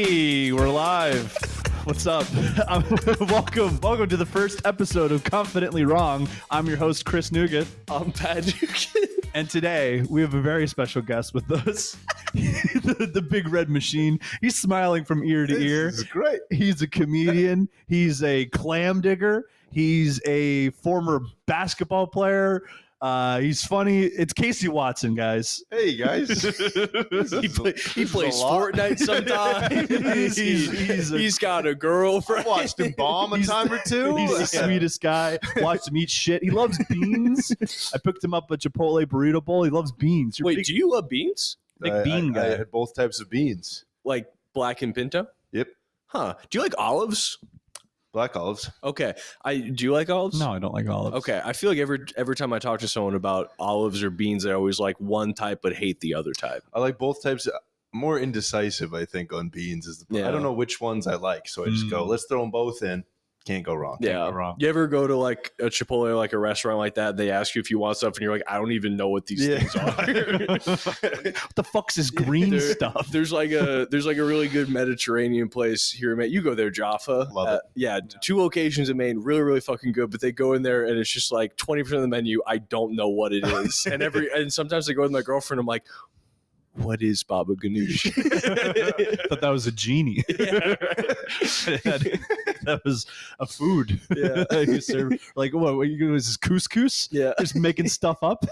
Hey, we're live. What's up? Welcome to the first episode of Confidently Wrong. I'm your host, Chris Nougat. I'm Pat Dugan. And today we have a very special guest with us. the big red machine. He's smiling from ear to ear. This is great. He's a comedian. He's a clam digger. He's a former basketball player. He's funny. It's Casey Watson, guys. Hey, guys. He plays Fortnite sometimes. He's got a girlfriend. I watched him bomb a time or two. He's the sweetest guy. Watched him eat shit. He loves beans. I picked him up at Chipotle Burrito Bowl. He loves beans. Wait, do you love beans? Big bean guy. I had both types of beans. Like black and pinto? Yep. Huh. Do you like olives? Black olives. Okay. Do you like olives? No, I don't like olives. Okay. I feel like every time I talk to someone about olives or beans, I always like one type but hate the other type. I like both types. More indecisive, I think, on beans. I don't know which ones I like, so I just go, let's throw them both in. Can't go wrong. Yeah. Can't go wrong. You ever go to like a Chipotle, like a restaurant like that? They ask you if you want stuff, and you're like, I don't even know what these things are. What the fuck's this green stuff? There's like a really good Mediterranean place here in Maine. You go there, Jaffa. Love it. Yeah, 2 locations in Maine, really, really fucking good. But they go in there and it's just like 20% of the menu. I don't know what it is, and sometimes I go with my girlfriend. I'm like, what is Baba Ganoush? Thought that was a genie. Yeah. That was a food. Yeah. You serve, like, what you is this couscous? Yeah. Just making stuff up.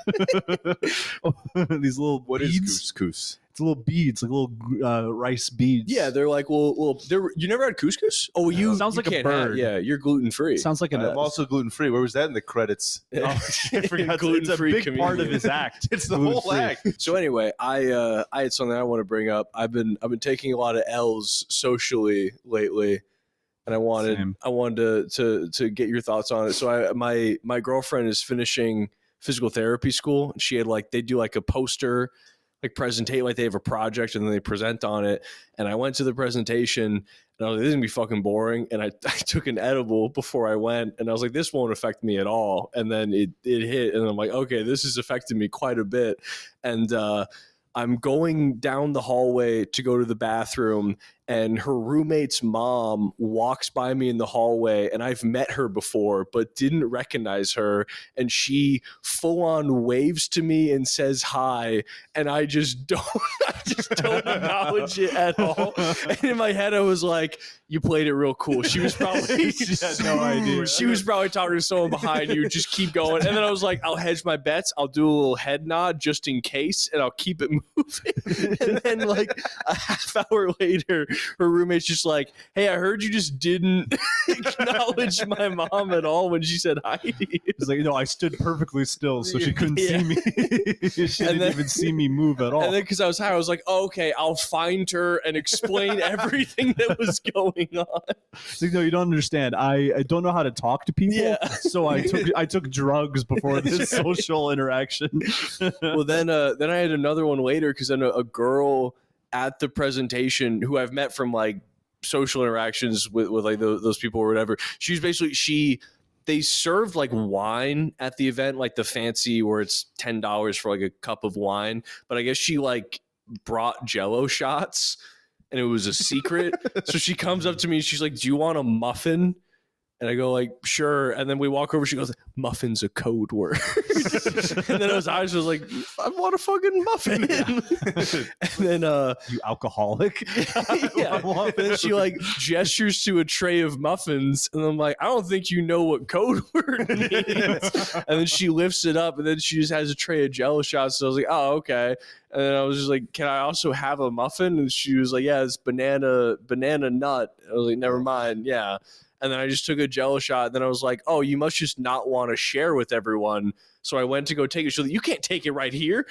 These little What beads. is couscous? It's little beads, like little rice beads. Yeah, they're like, well, you never had couscous? Oh, you Sounds you like a can't bird. Yeah, you're gluten free. Sounds like I'm also gluten-free. Where was that in the credits? Oh, I forgot. It's a Gluten-free big part of comedian. his act. It's the whole Gluten-free. act. So anyway, I had something I want to bring up. I've been taking a lot of L's socially lately, and I wanted to get your thoughts on it. So my girlfriend is finishing physical therapy school, and she had they do like a poster, like presentate, like they have a project and then they present on it. And I went to the presentation and I was like, this is gonna be fucking boring. And I took an edible before I went and I was like, this won't affect me at all. And then it hit and I'm like, okay, this is affecting me quite a bit. And I'm going down the hallway to go to the bathroom and her roommate's mom walks by me in the hallway and I've met her before but didn't recognize her, and she full on waves to me and says hi, and I just don't acknowledge it at all. And in my head I was like, you played it real cool. She was probably She had no idea. She was probably talking to someone behind you. Just keep going. And then I was like, I'll hedge my bets. I'll do a little head nod just in case, and I'll keep it moving. And then like a half hour later, her roommate's just like, hey, I heard you just didn't acknowledge my mom at all when she said hi to you. It's like, I stood perfectly still, so she couldn't see me. She didn't even see me move at all. And then because I was high, I was like, oh, okay, I'll find her and explain everything that was going on. It's like, no, you don't understand. I don't know how to talk to people, Yeah. so I took drugs before this social interaction. Well, then I had another one later because then a girl at the presentation who I've met from like social interactions with like those people or whatever. She was basically they served like wine at the event, like the fancy where it's $10 for like a cup of wine. But I guess she like brought Jello shots and it was a secret. So she comes up to me and she's like, do you want a muffin? And I go like, sure. And then we walk over. She goes, muffin's a code word. And then I was like, I want a fucking muffin. And then You alcoholic. yeah. And then she like gestures to a tray of muffins. And I'm like, I don't think you know what code word means. And then she lifts it up and then she just has a tray of Jello shots. So I was like, oh, okay. And then I was just like, can I also have a muffin? And she was like, yeah, it's banana nut. I was like, never mind. Yeah. And then I just took a Jello shot. And then I was like, oh, you must just not want to share with everyone. So I went to go take it. She's like, you can't take it right here.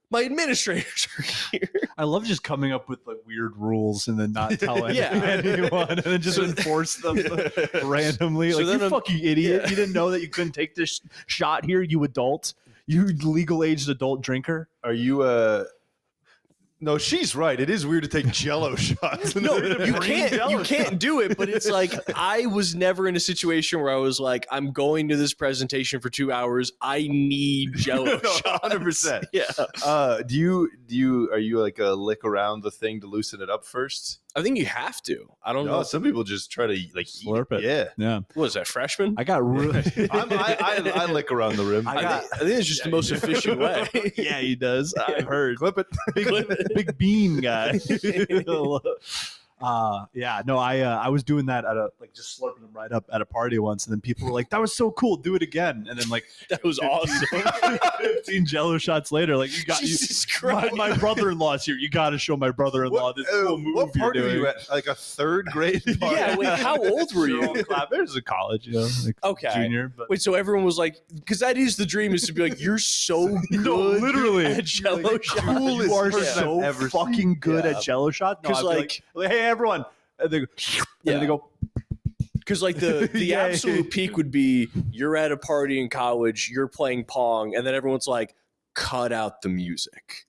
My administrators are here. I love just coming up with like weird rules and then not telling Yeah. anyone and then just enforce them randomly. So Like, then you fucking idiot. yeah. You didn't know that you couldn't take this shot here, you adult. You legal-aged adult drinker. Are you No, she's right. It is weird to take Jello shots. No, you can't do it, but it's like I was never in a situation where I was like, I'm going to this presentation for 2 hours. I need Jello shots. 100%. Yeah. Are you like a lick around the thing to loosen it up first? I think you have to. I don't know. Some people just try to like slurp it. Yeah. What is that, freshman? I got really. I lick around the rim. I think it's just the most efficient way. Yeah, he does. I've heard. Clip it. Big bean guy. I was doing that at just slurping them right up at a party once, and then people were like, "That was so cool, do it again." And then that was 15, awesome. 15 Jello shots later, like Jesus Christ. my brother-in-law's here. You got to show my brother-in-law this cool move what part you're doing. are you at? Like a third grade party? Yeah, wait, how old were you? There's a college, Okay. junior. But Wait, so everyone was like, because that is the dream, is to be like, you're so good literally at Jello shots. you are person so I've ever fucking seen. good Yeah. at Jello shot. No, 'Cause, I'd be like, hey everyone, and they go, and then they go. Because like the Yeah. absolute peak would be you're at a party in college, you're playing Pong, and then everyone's like, cut out the music.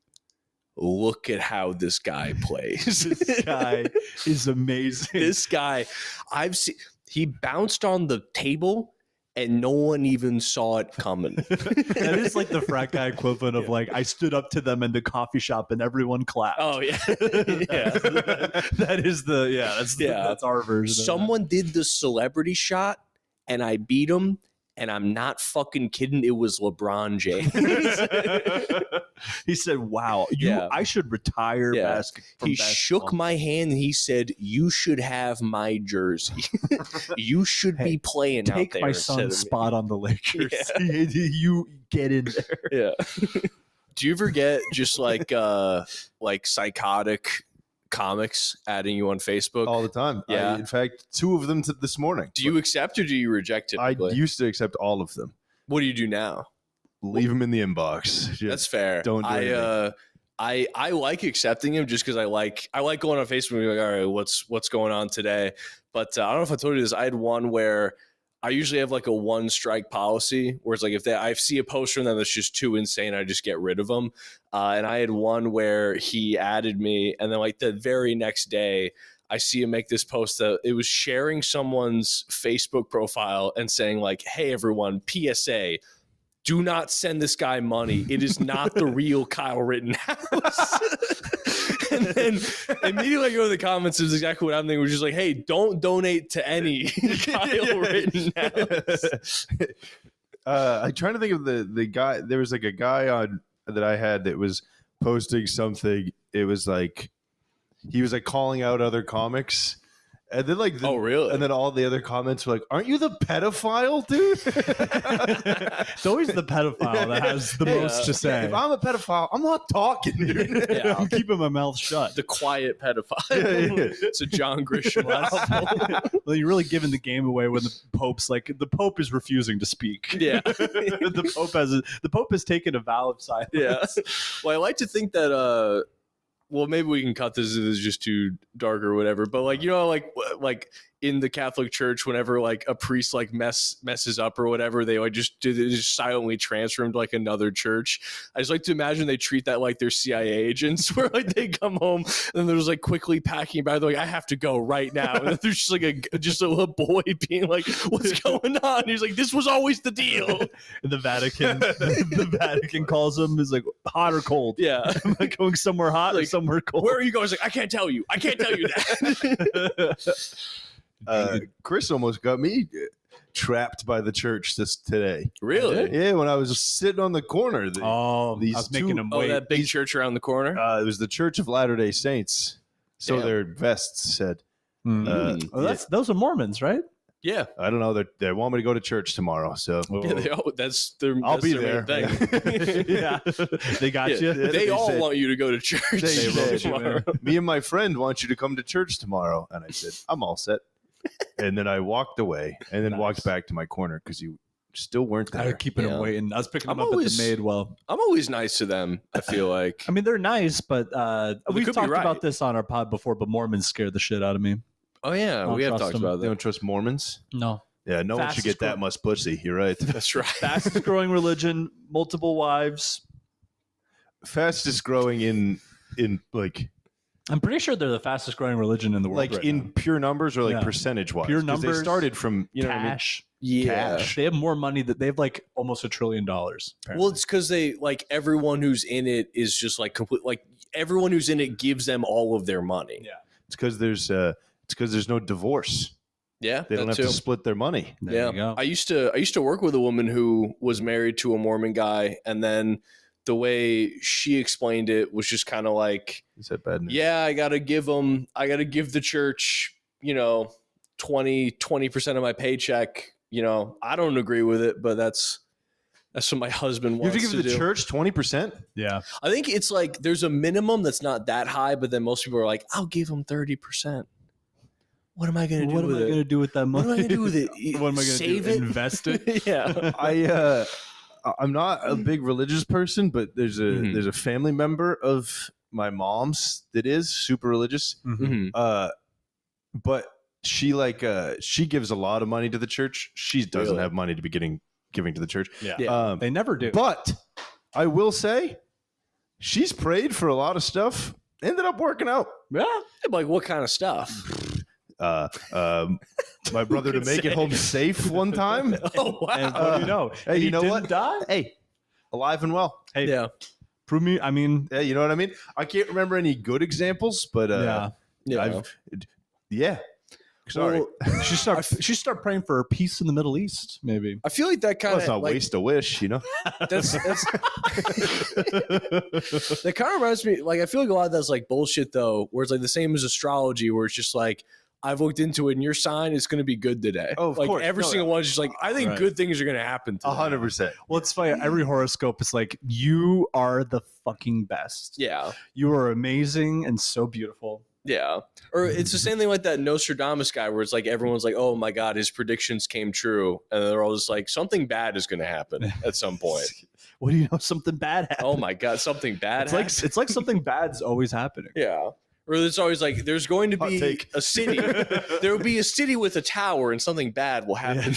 Look at how this guy plays. This guy is amazing. This guy, I've seen, he bounced on the table and no one even saw it coming. That is like the frat guy equivalent of like I stood up to them in the coffee shop and everyone clapped. Oh yeah, that is that's our version. Someone did the celebrity shot and I beat him. And I'm not fucking kidding. It was LeBron James. He said, "Wow, I should retire." Yeah. He basketball. shook my hand and he said, "You should have my jersey. You should be playing out there." Take my son's spot on the Lakers. Yeah. You get in there. Yeah. Do you ever get just like psychotic comics adding you on Facebook all the time? Yeah. In fact, 2 of them this morning. Do you accept or do you reject it? I used to accept all of them. What do you do now? Leave them in the inbox. Just That's fair. Don't do anything. I like accepting him just because I like going on Facebook and being like, all right, what's going on today? But I don't know if I told you this. I had one where I usually have like a 1 strike policy where it's like if I see a post from them that's just too insane, I just get rid of them. And I had one where he added me, and then like the very next day, I see him make this post that it was sharing someone's Facebook profile and saying like, "Hey everyone, PSA, do not send this guy money. It is not the real Kyle Rittenhouse." And then immediately I go to the comments, is exactly what I'm thinking, which is like, "Hey, don't donate to any Kyle Rittenhouse." I'm trying to think of the guy. There was like a guy on that I had that was posting something. It was like he was like calling out other comics. And then oh really? And then all the other comments were like, "Aren't you the pedophile, dude?" It's always the pedophile that has the most to say. If I'm a pedophile, I'm not talking, dude. Yeah. I'm keeping my mouth shut. The quiet pedophile. It's a John Grisham album. Well, you're really giving the game away when the Pope is refusing to speak. Yeah. the Pope has taken a vow of silence. Yeah. Well, I like to think that well, maybe we can cut this if it's just too dark or whatever. But like, you know, like in the Catholic Church, whenever like a priest like messes up or whatever, they like just silently transfer him to like another church. I just like to imagine they treat that like they're CIA agents, where like they come home and they're just like quickly packing back. They're like, "I have to go right now." And then there's just like a little boy being like, "What's going on?" And he's like, "This was always the deal." And the Vatican calls him. Is like, hot or cold? Yeah. Am I going somewhere hot or somewhere cold? Where are you going? He's like, I can't tell you that. Chris almost got me trapped by the church today. Really? Yeah, when I was sitting on the corner. I was making him wait. That big church around the corner? It was the Church of Latter-day Saints. So Damn. their vests said. Those are Mormons, right? Yeah. I don't know. They want me to go to church tomorrow. So Yeah, that's their I'll be their there. main thing. Yeah. They got you. They all want you to go to church. They wrote you, tomorrow. Me and my friend want you to come to church tomorrow. And I said, I'm all set. And then I walked away and then walked back to my corner because you still weren't I there. was keeping him waiting. I was picking him up at the Madewell. I'm always nice to them, I feel like. I mean, they're nice, but we've could be talked right. about this on our pod before, but Mormons scare the shit out of me. Oh, yeah. Don't We have trust talked them. about They that. don't trust Mormons. No. Yeah, no one should Fastest get that grow- much pussy. You're right. That's right. Fastest growing religion, multiple wives. Fastest growing in like I'm pretty sure they're the fastest growing religion in the world. like right in now. pure numbers or like Yeah. percentage wise. Pure They numbers, started from cash. Yeah. Cash. They have more money that they have like almost $1 trillion. Apparently. Well, it's because they like everyone who's in it is just like complete. Like everyone who's in it gives them all of their money. Yeah. It's because there's no divorce. Yeah, They don't have to split their money. There you go. I used to work with a woman who was married to a Mormon guy, and then the way she explained it was just kind of like, Is that bad news? yeah, I gotta give the church, 20% of my paycheck. I don't agree with it, but that's what my husband wants to do. You have to give the church 20%? Yeah. I think it's like there's a minimum that's not that high, but then most people are like, I'll give them 30%. What am I going to do with it? What am I going to do with that money? What am I going to do with it? What am I going to Save do? it? Invest it? Yeah. I'm not a big religious person, but there's a family member of my mom's that is super religious. Mhm. But she she gives a lot of money to the church. She doesn't Really? have money to be giving to the church. Yeah. They never do. But I will say she's prayed for a lot of stuff. Ended up working out. Yeah. Like what kind of stuff? My brother to make it home safe one time. Oh, wow. And what do you know? Hey, And you he know didn't what? Die? Hey, alive and well. Hey, Yeah. prove me. I mean, Yeah, you know what I mean? I can't remember any good examples, but yeah. Yeah. Sorry. Well, She start praying for peace in the Middle East. Maybe. I feel like that kind Let's of not waste a wish, you know? that's that kind of reminds me. Like I feel like a lot of that's like bullshit though, where it's like the same as astrology, where it's just like I've looked into it, and your sign is going to be good today. Oh, of like course. every No, single one's just like I think Right. good things are going to happen. Today. 100%. Well, it's funny. Every horoscope is like, you are the fucking best. Yeah, You are amazing and so beautiful. yeah. Or it's the same thing like that Nostradamus guy, where it's like everyone's like, "Oh my god, his predictions came true," and they're all just like, "Something bad is going to happen at some point." What do you know? Something bad happened. Oh my god, something bad. It's like something bad's always happening. Yeah. Or it's always like there's going to Hot be take. a city. There will be a city with a tower, and something bad will happen.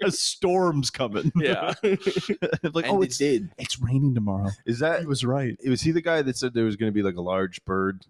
A storm's coming. Yeah. Like, And it did. it's raining tomorrow. Is that He was right. was he the guy that said there was going to be like a large bird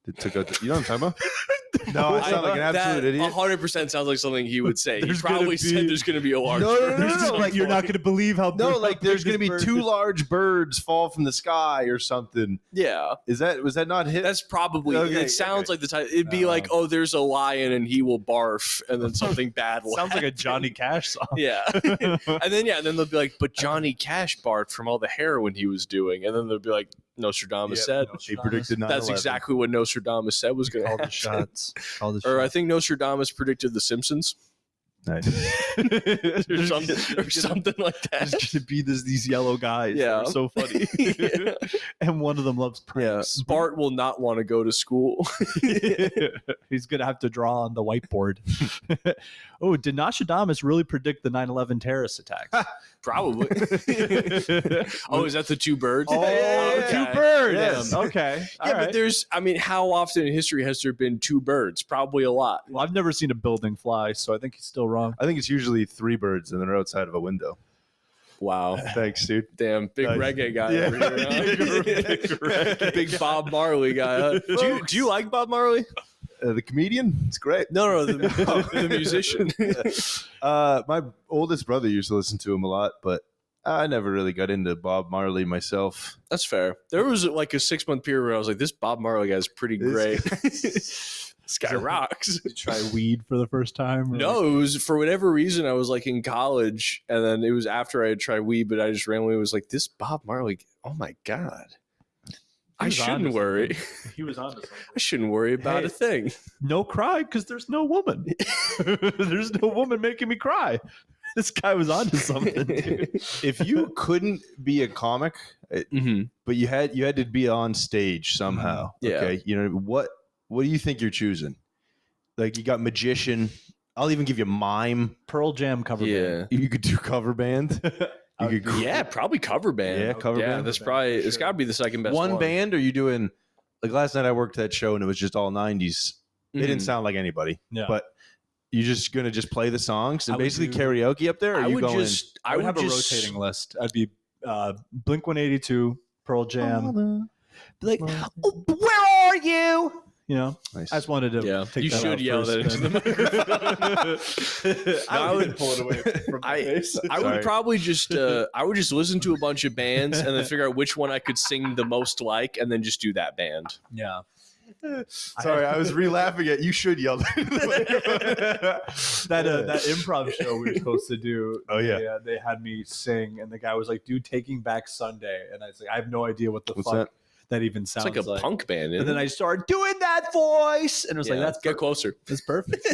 that took out you know what I'm talking about? No, I sound like an absolute idiot. 100% sounds like something he would say. He There's probably gonna be- said there's going to be a large. No, no, no, bird. no, There's just no, like, you're not going to believe how No, big- like how there's big going to this be bird two is. large birds fall from the sky or something. Yeah, Was that not hit? that's probably. Okay, it sounds okay. like the type. It'd be like, oh, there's a lion and he will barf, and then something bad will. Sounds like a happen. Johnny Cash song. Yeah, and then then they'll be like, but Johnny Cash barfed from all the heroin he was doing, and then they'll be like, Nostradamus said. he predicted 9/11. That's exactly what Nostradamus said was going to Call the happen. shots. Call the Or I shots. think Nostradamus predicted The Simpsons Nice. or something like There's that. going to be these yellow guys. Yeah. That are so funny. Yeah. And one of them loves Yeah, pranks. Bart will not want to go to school. He's going to have to draw on the whiteboard. Oh, did Nostradamus really predict the 9/11 terrorist attacks? Probably. Oh, is that the two birds? Oh, Okay. two birds. Yes. Okay. Yeah, but there's, how often in history has there been two birds? Probably a lot. Well, I've never seen a building fly, so I think he's still wrong. I think it's usually 3 birds and they're outside of a window. Wow. Thanks, dude. Damn, big Nice. reggae guy Yeah. over here. Huh? Big reggae Big Bob Marley guy. Huh? Do you like Bob Marley? The comedian, it's great. No, the musician. My oldest brother used to listen to him a lot, but I never really got into Bob Marley myself. That's fair. There was like a 6-month period where I was like, this Bob Marley guy's pretty great. This guy rocks. Did you try weed for the first time? or- No, it was for whatever reason I was like in college, and then it was after I had tried weed, but I just randomly was like, this Bob Marley, oh my God. I was onto shouldn't worry. something. He was onto something. I shouldn't worry about Hey. a thing. No cry because there's no woman. There's no woman making me cry. This guy was onto something. Dude. If you couldn't be a comic, Mm-hmm. but you had to be on stage somehow, Yeah. okay? You know what do you think you're choosing? Like you got magician. I'll even give you mime. Pearl Jam cover band. Yeah. You could do cover band. You could Yeah, probably cover band. Yeah, cover band. That's probably, it's got to be the second best one one. band. Or are you doing like last night? I worked that show and it was just all 90s. It didn't Mhm. sound like anybody. Yeah. But you're just gonna just play the songs and I would basically do- karaoke up there. Or I are you would going? just, I would have a rotating list. I'd be Blink 182, Pearl Jam. Be like, "Oh, where are you? You know, Nice. I just wanted to. Yeah, take you that should out yell that first, into man. the microphone. I would pull it away from my face. I would Sorry. probably just I would just listen to a bunch of bands and then figure out which one I could sing the most like, and then just do that band. Yeah. Sorry, I was re-laughing at you. Should yell. that improv show we were supposed to do. Oh yeah, they had me sing, and the guy was like, "Dude, Taking Back Sunday," and I was like, "I have no idea what the fuck that even sounds like." It's like a punk band, and then I started doing that voice, and I was like, "That's get closer. That's perfect."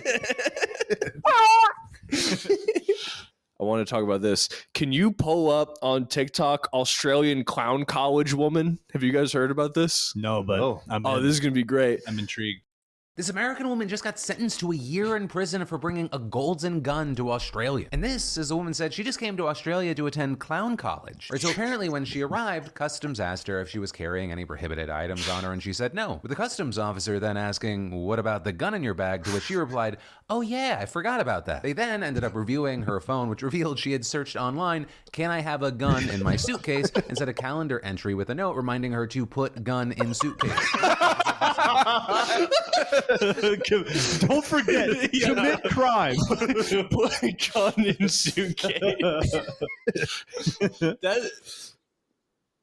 I want to talk about this. Can you pull up on TikTok Australian clown college woman? Have you guys heard about this? No, but this is gonna be great. I'm intrigued. This American woman just got sentenced to a year in prison for bringing a Golden gun to Australia. And this, as the woman said, she just came to Australia to attend clown college. So apparently when she arrived, customs asked her if she was carrying any prohibited items on her, and she said no. With the customs officer then asking, "What about the gun in your bag?" To which she replied, "Oh yeah, I forgot about that." They then ended up reviewing her phone, which revealed she had searched online, "Can I have a gun in my suitcase?" and set a calendar entry with a note reminding her to put gun in suitcase. Don't forget, commit crime. Put a gun in suitcase.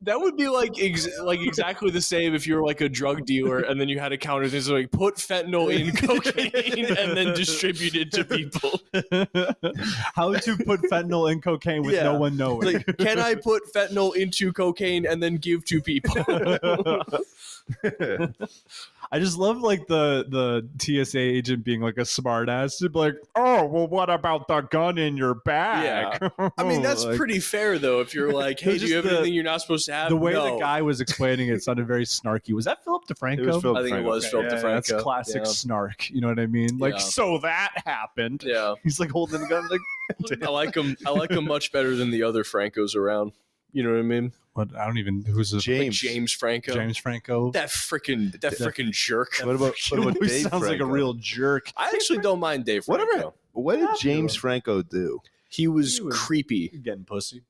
That would be like exactly the same if you were like a drug dealer and then you had a counter that's like put fentanyl in cocaine and then distribute it to people. How to put fentanyl in cocaine with no one knowing. Like, can I put fentanyl into cocaine and then give to people? I just love like the TSA agent being like a smart ass to be like, "Oh, well, what about the gun in your bag?" Yeah. I mean, that's like, pretty fair though. If you're like, "Hey, do you have anything you're not supposed to have?" The way the guy was explaining it sounded very snarky. Was that Philip DeFranco? It was Philip I think DeFranco. it was Philip DeFranco. That's classic snark. You know what I mean? Like, so that happened. Yeah. He's like holding the gun. Like, I like him much better than the other Francos around. You know what I mean? what? I don't even. Who's this? Like James Franco. James Franco. That freaking jerk. What about He Dave sounds like a Franco? real jerk. I actually don't mind Dave Franco. What did James Franco do? He was creepy. Getting pussy.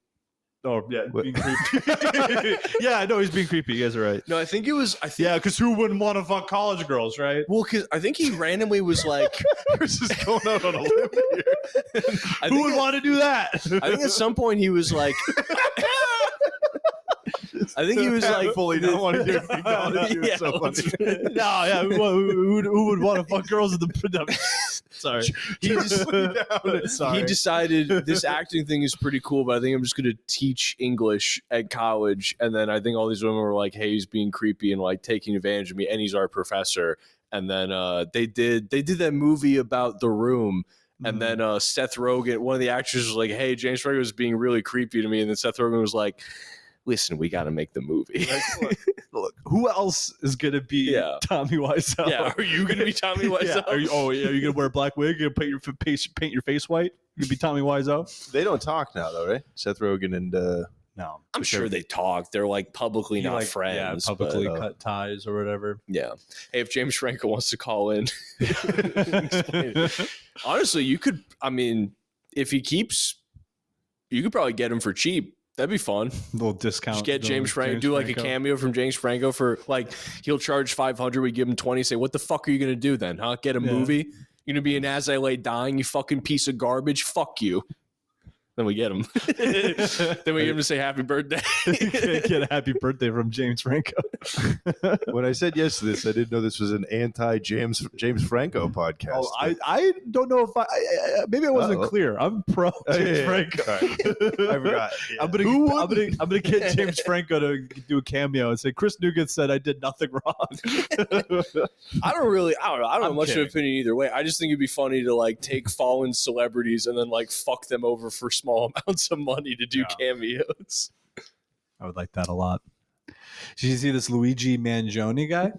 Oh yeah, What? being creepy. Yeah, no, he's being creepy. You guys are right. No, I think it was. Yeah, because who wouldn't want to fuck college girls, right? Well, because I think he randomly was like, This is going out on a limb here. Who would want to do that? I think at some point he was like, I think he was like, fully don't want to do technology. Yeah, So funny. No, yeah, who would want to fuck girls in the? Sorry, he decided this acting thing is pretty cool, but I think I'm just going to teach English at college. And then I think all these women were like, "Hey, he's being creepy and like taking advantage of me, and he's our professor." And then they did that movie about The Room. And then Seth Rogen, one of the actors, was like, "Hey, James Franco is being really creepy to me." And then Seth Rogen was like, "Listen, we got to make the movie." Look, who else is gonna be Tommy Wiseau? Yeah, are you gonna be Tommy Wiseau? Are you gonna wear a black wig? You gonna paint your face white? You gonna be Tommy Wiseau? They don't talk now, though, right? Seth Rogen and No, I'm sure they talk. They're like publicly not like, friends. Yeah, publicly but, cut ties or whatever. Yeah. Hey, if James Franco wants to call in, honestly, you could. I mean, if he keeps, you could probably get him for cheap. That'd be fun. A little discount. Just get James Franco. Do like a cameo from James Franco for like he'll charge $500. We give him 20. Say, what the fuck are you gonna do then? Huh? Get a movie? You're gonna be an As I Lay Dying? You fucking piece of garbage. Fuck you. Then we get him. Then we get him to say happy birthday. Get a happy birthday from James Franco. when I said yes to this, I didn't know this was an anti-James Franco podcast. Oh, I don't know if I maybe I wasn't clear. I'm pro James Franco. I forgot. Yeah. I'm gonna get James Franco to do a cameo and say Chris Nugent said I did nothing wrong. I don't have much of kidding. an opinion either way. I just think it'd be funny to like take fallen celebrities and then like fuck them over for small amounts of money to do cameos. I would like that a lot. Did you see this Luigi Mangione guy?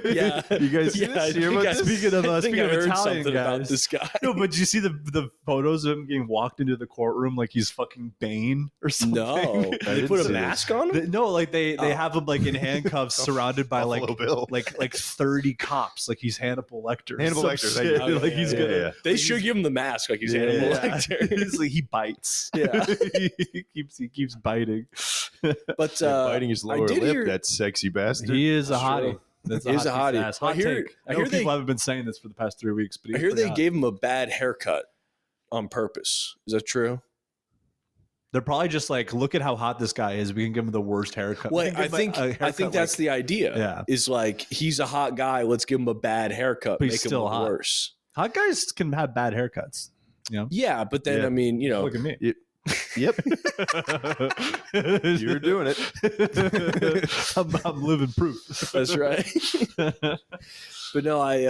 Yeah, You guys see this? Hear about this? Speaking of Italian guys, about this guy. No, but did you see the photos of him getting walked into the courtroom like he's fucking Bane or something? No, they put a see mask on him. No, like they have him like in handcuffs, surrounded by Buffalo Bill. like 30 cops, like he's Hannibal Lecter. or Hannibal some Lecter, shit. thank you. Like he's Yeah, gonna. yeah. They should give him the mask like he's Hannibal Lecter. It's like he bites. Yeah. he keeps biting. But biting his lower did lip, hear- that sexy bastard. He is a That's hottie. true. That's He is a hottie. ass. Hot I hear- take. I I hear know they- people haven't been saying this for the past 3 weeks, but I hear they gave him a bad haircut on purpose. Is that true? They're probably just like, look at how hot this guy is. We can give him the worst haircut. Well, I think that's the idea. Yeah. Is like, he's a hot guy. Let's give him a bad haircut. But Make he's him still look hot. worse. Hot guys can have bad haircuts. You know? Yeah, but then I mean, you know, Look at me. Yep. You're doing it. I'm living proof. that's right. But no, I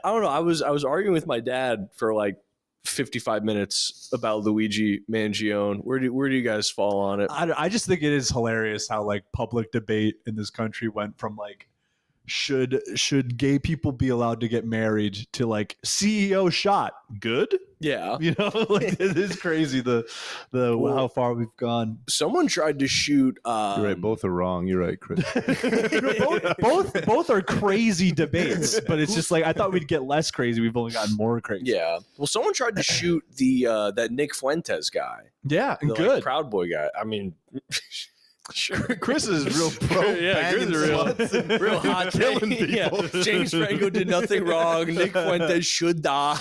don't know. I was arguing with my dad for like 55 minutes about Luigi Mangione. Where do you guys fall on it? I just think it is hilarious how like public debate in this country went from like should gay people be allowed to get married to like CEO shot good. Yeah, You know, like it is crazy the how far we've gone. someone tried to shoot. You're right. Both are wrong. You're right, Chris. both are crazy debates, but it's just like I thought we'd get less crazy. We've only gotten more crazy. Yeah. Well, someone tried to shoot the that Nick Fuentes guy. Yeah, The, good. like, Proud Boy guy. I mean, sure. Chris is real pro. Yeah, Chris is real hot. killing people. Yeah. James Franco did nothing wrong. Nick Fuentes should die.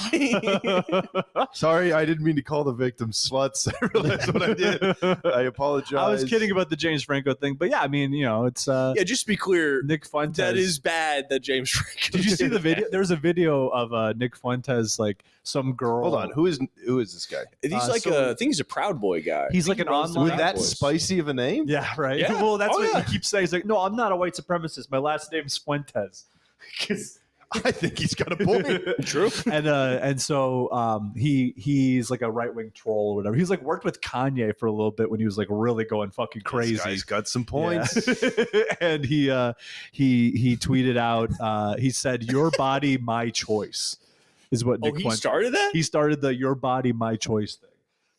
Sorry, I didn't mean to call the victims sluts. I realized what I did. I apologize. I was kidding about the James Franco thing, but yeah, I mean, you know, it's Yeah, just to be clear, Nick Fuentes. that is bad that James Franco. Did you see did the video? that. There was a video of Nick Fuentes, like some girl. Hold on. Who is this guy? He's so- I think he's a Proud Boy guy. He's like an runs the online- With Proud that Boys. spicy of a name? Yeah, right. Yeah. Well, that's Oh, what yeah. he keeps saying. He's like, no, I'm not a white supremacist. My last name's Fuentes. 'Cause- I think he's got a point. True. and so he's like a right wing troll or whatever. He's like worked with Kanye for a little bit when he was like really going fucking crazy. This guy's got some points. Yeah. And he tweeted out. He said, "Your body, my choice," is what Nick He Fuentes. started that? He started the "Your body, my choice" thing.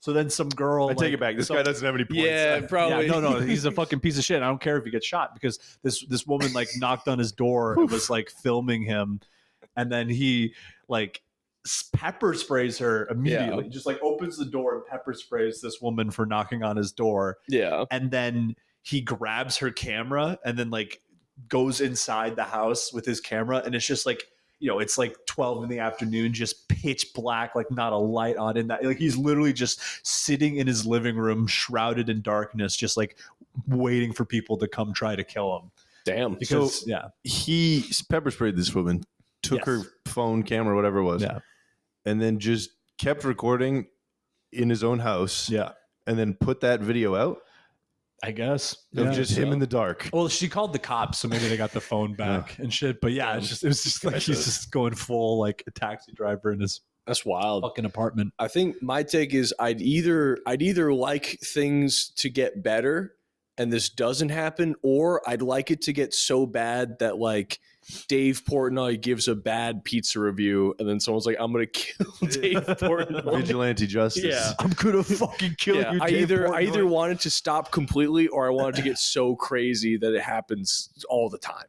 So then some girl. I take it back. This guy doesn't have any points. Yeah, probably. Yeah, no, he's a fucking piece of shit. I don't care if he gets shot because this woman like knocked on his door and was like filming him, and then he like pepper sprays her immediately. Yeah. Just like opens the door and pepper sprays this woman for knocking on his door, Yeah. and then he grabs her camera and then like goes inside the house with his camera, and it's just like, you know, it's like 12 in the afternoon, just pitch black, like not a light on in that. Like he's literally just sitting in his living room, shrouded in darkness, just like waiting for people to come try to kill him. Damn. Because He pepper sprayed this woman, took Yes. her phone, camera, whatever it was, yeah, and then just kept recording in his own house, yeah, and then put that video out I guess. of Yeah. just him in the dark. Well, she called the cops, so maybe they got the phone back and shit. But yeah, it was just like he's just going full like a taxi driver in his That's wild. fucking apartment. I think my take is I'd either like things to get better and this doesn't happen, or I'd like it to get so bad that like Dave Portnoy gives a bad pizza review and then someone's like, I'm gonna kill Dave Portnoy. Vigilante justice. Yeah. I'm gonna fucking kill Yeah, you. I Dave either Portnoy. want it to stop completely or I want it to get so crazy that it happens all the time.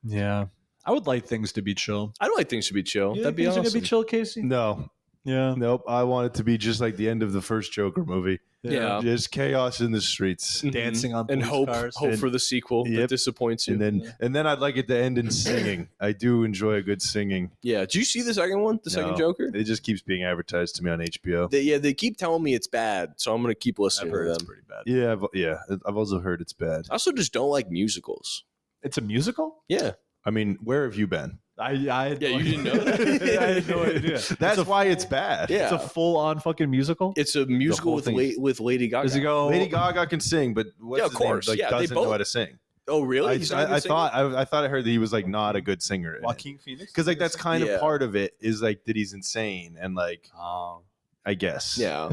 Yeah, I would like things to be chill. I don't like things to be chill. You That'd think be things awesome. are gonna be chill, Casey. No, Yeah, nope. I want it to be just like the end of the first Joker movie. Yeah. Just chaos in the streets. Mhm. dancing on and police hope cars. hope for the sequel that Yep. disappoints you. And then I'd like it to end in singing. I do enjoy a good singing. Yeah. Did you see the second one? The second No. Joker? It just keeps being advertised to me on HBO. They keep telling me it's bad, so I'm gonna keep listening I've to heard it's them. pretty bad. Yeah, I've also heard it's bad. I also just don't like musicals. It's a musical. Yeah. I mean, where have you been? Yeah, you didn't know that? I had no idea. That's why it's bad. Yeah. It's a full-on fucking musical. It's a musical whole with thing. with Lady Gaga. Does he go? Lady Gaga can sing, but what's Yeah, of his name? course. Like, Yeah, they doesn't know both- how to sing. Oh, really? He's not a good I singer? thought I heard that he was like not a good singer. Joaquin Phoenix? Because like that's kind Yeah. of part of it is like that he's insane and like Oh. I guess. Yeah.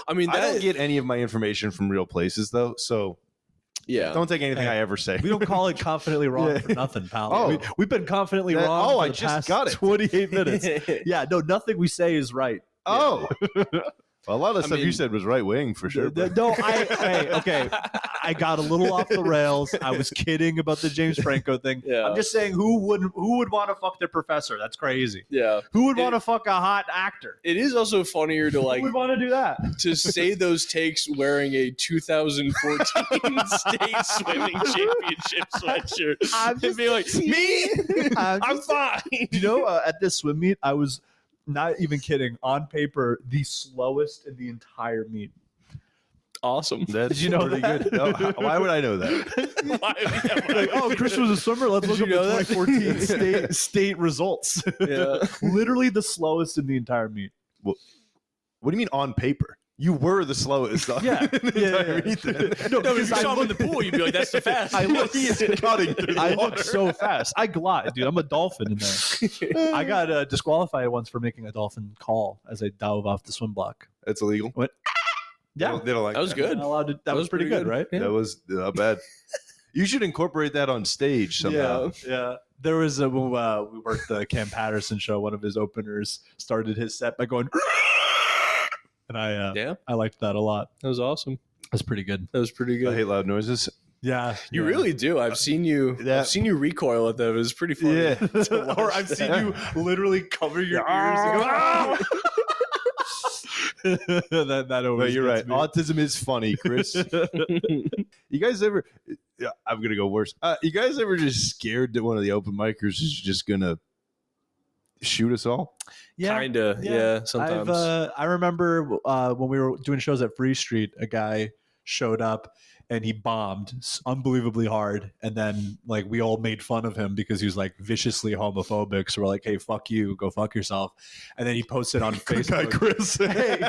I mean, I don't that. get any of my information from real places though, so Yeah. don't take anything Hey, I ever say. We don't call it confidently wrong Yeah. for nothing, pal. Oh. We've been confidently That- wrong. oh, for I the just past got it. 28 minutes. Yeah, no, nothing we say is right. Oh. Well, a lot of the I stuff you mean- said was right wing for sure. but- No, okay. I got a little off the rails. I was kidding about the James Franco thing. Yeah. I'm just saying, who would want to fuck their professor? That's crazy. Yeah. Who would want to fuck a hot actor? It is also funnier to like Who would want to do that? to say those takes wearing a 2014 state swimming championship sweatshirt. I'm And be like, me? I'm fine. You know, at this swim meet, I was not even kidding. On paper, the slowest in the entire meet. awesome. That's Did you know pretty that? good. Why would I know that? Like, oh, Chris was a swimmer. Let's look you up know the that? 2014 state results. Yeah. Literally the slowest in the entire meet. What do you mean on paper? You were the slowest. Yeah. in the entire meet then. No, No, if you because saw him in the pool, you'd be like, "That's the fastest." I look, He is cutting through the I water. look so fast. I glide, dude. I'm a dolphin in there. I got disqualified once for making a dolphin call as I dove off the swim block. That's illegal. What? Yeah, They don't like That was good. Not allowed to, that was pretty good, right? Yeah. That was not bad. You should incorporate that on stage somehow. Yeah. There was when we worked the Cam Patterson show. One of his openers started his set by going, and I liked that a lot. That was awesome. That's pretty good. That was pretty I good. hate loud noises. Yeah, You really do. I've seen you. Yeah. I've seen you recoil at them. It was pretty funny. Yeah. to watch or I've seen that. you literally cover your ears and go, "Ah!" that But always you're right. gets me. Autism is funny, Chris. You guys ever? Yeah, I'm gonna go worse. You guys ever just scared that one of the open micers is just gonna shoot us all? Kinda. Yeah. Sometimes. I remember when we were doing shows at Free Street, a guy showed up and he bombed unbelievably hard, and then like we all made fun of him because he was like viciously homophobic. So we're like, "Hey, fuck you, go fuck yourself." And then he posted on Facebook, Chris. "Hey,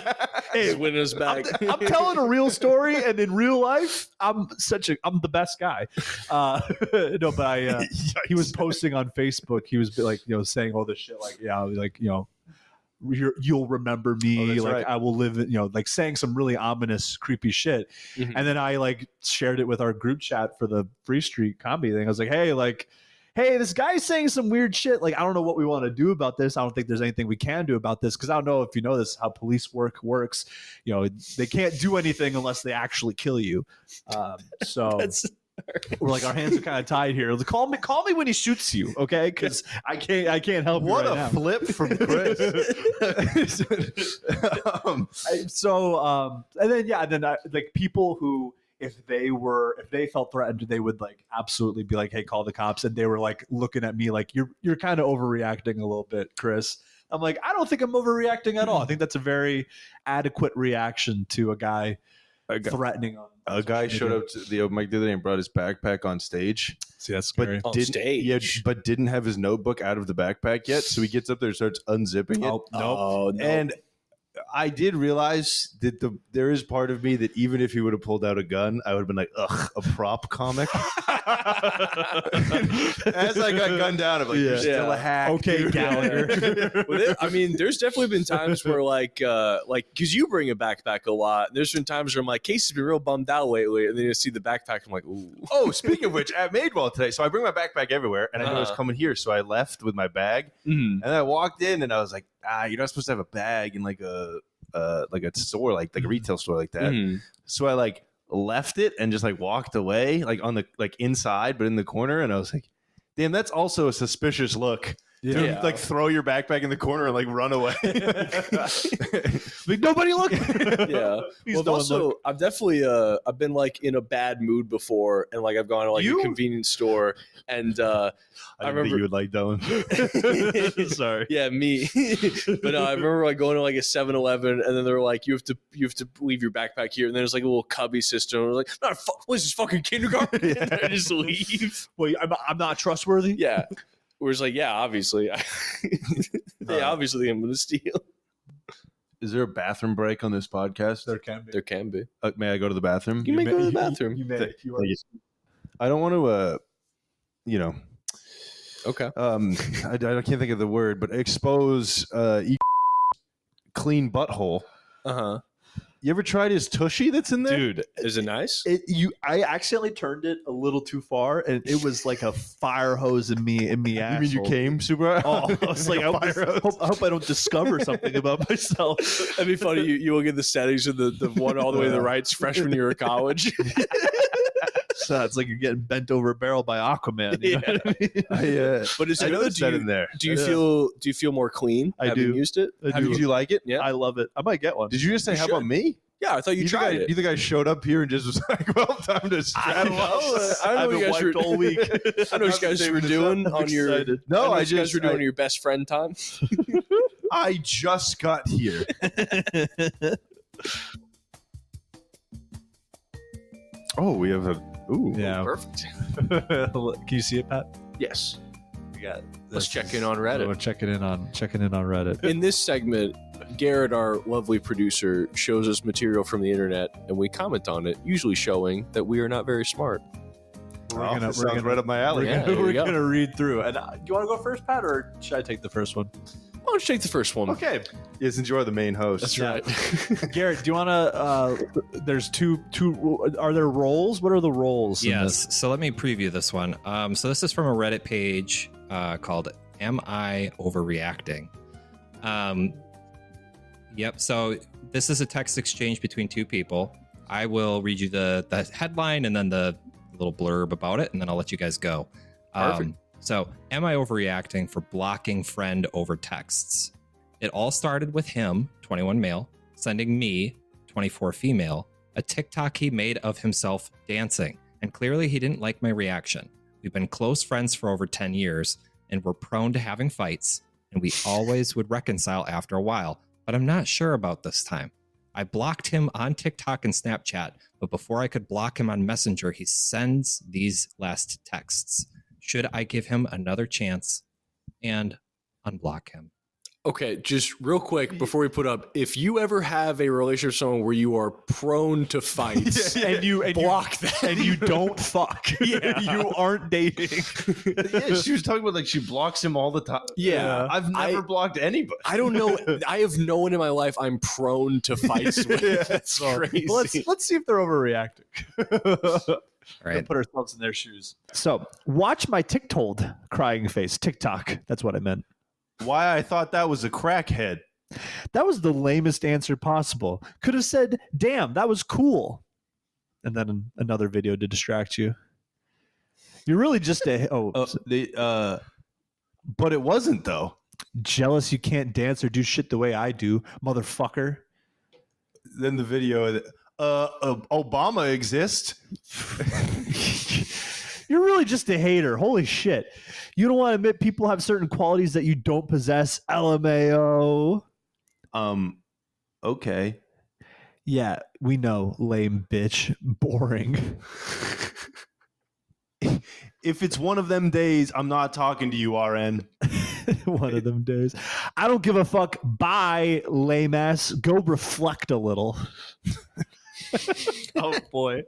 He's winning us back. I'm telling a real story, and in real life, I'm the best guy." No, but he was posting on Facebook. He was like, saying all this shit, like, yeah, like, you'll remember me, Oh, that's like right. I will live it, like saying some really ominous, creepy shit. Mhm. And then I like shared it with our group chat for the Free Street comedy thing. I was like, hey, this guy's saying some weird shit. Like, I don't know what we want to do about this. I don't think there's anything we can do about this because I don't know if you know this, how police work works. They can't do anything unless they actually kill you. So we're like, our hands are kind of tied here. Call me when he shoots you, okay? Because I can't help you What right a now. flip from Chris. And then like people who if they felt threatened, they would like absolutely be like, "Hey, call the cops," and they were like looking at me like, "You're kind of overreacting a little bit, Chris." I'm like, I don't think I'm overreacting at all. I think that's a very adequate reaction to a guy threatening on. A guy showed up to the open mic the other day and brought his backpack on stage. See, that's scary. On didn't, stage. Yeah, but didn't have his notebook out of the backpack yet. So he gets up there and starts unzipping it. Oh, nope. Oh, no. And I did realize that there is part of me that even if he would have pulled out a gun, I would have been like, ugh, a prop comic. As I got gunned down, I'm like, you're still a hack. Okay, dude. Gallagher. I mean, there's definitely been times where because you bring a backpack a lot. There's been times where I'm like, Casey's been real bummed out lately, and then you see the backpack, I'm like, ooh. Oh, speaking of which, at Madewell today, so I bring my backpack everywhere, and I knew I was coming here, so I left with my bag, and then I walked in, and I was like, you're not supposed to have a bag in like a store, like a retail store like that. Mhm. So I like left it and just like walked away, like on the like inside, but in the corner, and I was like, damn, that's also a suspicious look. Yeah. To, like throw your backpack in the corner and like run away. Like, nobody look. Yeah. Please Well, don't also, look. I've definitely I've been like in a bad mood before, and like I've gone to like You? a convenience store, and I didn't think remember- you would like that one. Sorry. yeah, me. But I remember like going to like a 7-Eleven, and then they're like, you have to leave your backpack here, and then there's like a little cubby system. And I was like, what is this fucking kindergarten? And I just leave. Wait, I'm not trustworthy. Yeah. Whereas like, yeah, obviously, obviously I'm gonna steal. Is there a bathroom break on this podcast? There can be. There can be. May I go to the bathroom? You may go to the bathroom. You may. If you are. I don't want to, Okay. I can't think of the word, but expose clean butthole. Uh-huh. You ever tried his tushy that's in there? Dude, is it nice? I accidentally turned it a little too far, and it was like a fire hose in me. You mean you asshole. came super? Oh, I was like, I hope I don't discover something about myself. That'd be funny. You will get the settings of the one all the way to the right's freshman year of college. So it's like you're getting bent over a barrel by Aquaman. You know what I mean? But is I it good? noticed that in there. Do you feel more clean I having do. used it? I do. Did you like it? Yeah. I love it. I might get one. Did you just say, You how should. about me? Yeah, I thought you tried it. You think I showed up here and just was like, well, time to straddle know. us? I don't know I've what you been guys were wiped all week. I know what you guys were doing on your. excited. No, I know I what you guys just were doing your best friend time. I just got here. Oh, we have a. Ooh. Yeah. Perfect. Can you see it, Pat? Yes. We got. Let's check in on Reddit. We're checking in on Reddit. In this segment, Garrett, our lovely producer, shows us material from the internet, and we comment on it, usually showing that we are not very smart. Sounds right up my alley. We're gonna read through. And do you want to go first, Pat, or should I take the first one? Why don't you take the first one? Okay. Since you're the main host. That's right. Garrett, do you want to? There's two. Are there roles? What are the roles? in this? Yes. So let me preview this one. So this is from a Reddit page called "Am I Overreacting?" Yep. So this is a text exchange between two people. I will read you the headline and then the little blurb about it, and then I'll let you guys go. Perfect. So, am I overreacting for blocking friend over texts? It all started with him, 21 male, sending me, 24 female, a TikTok he made of himself dancing, and clearly he didn't like my reaction. We've been close friends for over 10 years, and we're prone to having fights, and we always would reconcile after a while, but I'm not sure about this time. I blocked him on TikTok and Snapchat, but before I could block him on Messenger, he sends these last texts. Should I give him another chance and unblock him? Okay, just real quick before we put up, if you ever have a relationship with someone where you are prone to fights, and you block them, and you don't fuck. You aren't dating. Yeah, she was talking about like she blocks him all the time. Yeah. I've never blocked anybody. I don't know. I have no one in my life I'm prone to fights with. That's crazy. Let's see if they're overreacting. All right. Put ourselves in their shoes. So, watch my TikTok crying face. TikTok. That's what I meant. Why I thought that was a crackhead. That was the lamest answer possible. Could have said, "Damn, that was cool," and then another video to distract you. You're really just a But it wasn't though. jealous you can't dance or do shit the way I do, motherfucker. Then the video, Obama exists. You're really just a hater. Holy shit. You don't want to admit people have certain qualities that you don't possess. LMAO. Okay. Yeah, we know. Lame bitch. Boring. If it's one of them days, I'm not talking to you, RN. One of them days. I don't give a fuck. Bye, lame ass. Go reflect a little. Oh boy.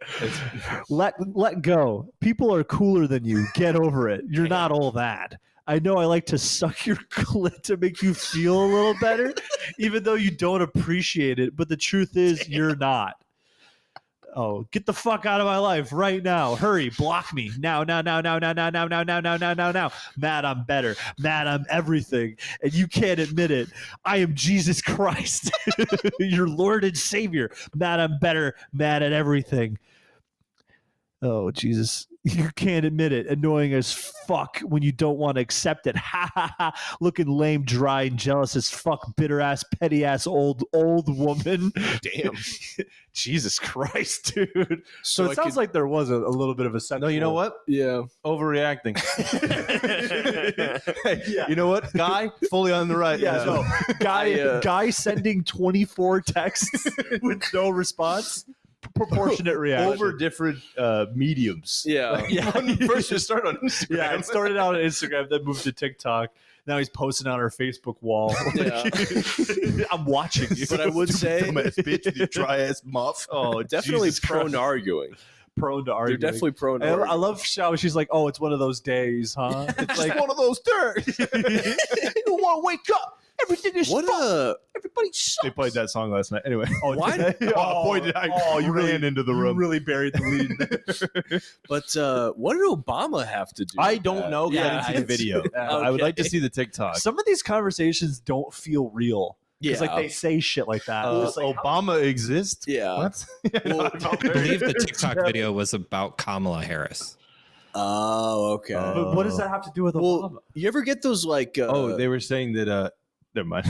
Let go. People are cooler than you. Get over it. You're not all that. I know I like to suck your clit to make you feel a little better, even though you don't appreciate it. But the truth is, you're not. Oh, get the fuck out of my life right now. Hurry, block me. Now. Mad, I'm better. Mad, I'm everything. And you can't admit it. I am Jesus Christ, your Lord and Savior. Mad, I'm better. Mad at everything. Oh, Jesus. You can't admit it. Annoying as fuck when you don't want to accept it. Ha ha ha. Looking lame, dry, and jealous as fuck. Bitter ass, petty ass, old woman. Damn. Jesus Christ, dude. So it sounds like there was a little bit of a sexual. No, you know what? Yeah. Overreacting. Hey, Yeah. you know what? Guy, fully on the right. Yeah, no. Guy sending 24 texts with no response. Proportionate reaction. Over different mediums. Yeah. Yeah. First, you start on Instagram. Yeah, it started out on Instagram, then moved to TikTok. Now he's posting on our Facebook wall. Yeah. I'm watching you. But I would say, Dumbass bitch with your dry ass muff. oh, definitely Jesus prone Christ. to arguing. prone to They're arguing. definitely prone to I arguing. love how she's like, "Oh, it's one of those days, huh?" It's like one of those days. you don't want to wake up. Everything is What fucked. a Everybody sucks. They played that song last night. Anyway. Oh, Why? did they? Boy, did I you ran into the room. You really buried the lead. But what did Obama have to do? I with don't that? know. Yeah, I didn't see the video. I would like to see the TikTok. Some of these conversations don't feel real. Because like they say shit like that. It's like, Obama exists? Yeah. What? Well, I believe the TikTok video was about Kamala Harris. Oh, okay. but what does that have to do with Obama? Well, you ever get those like? They were saying that. Never mind.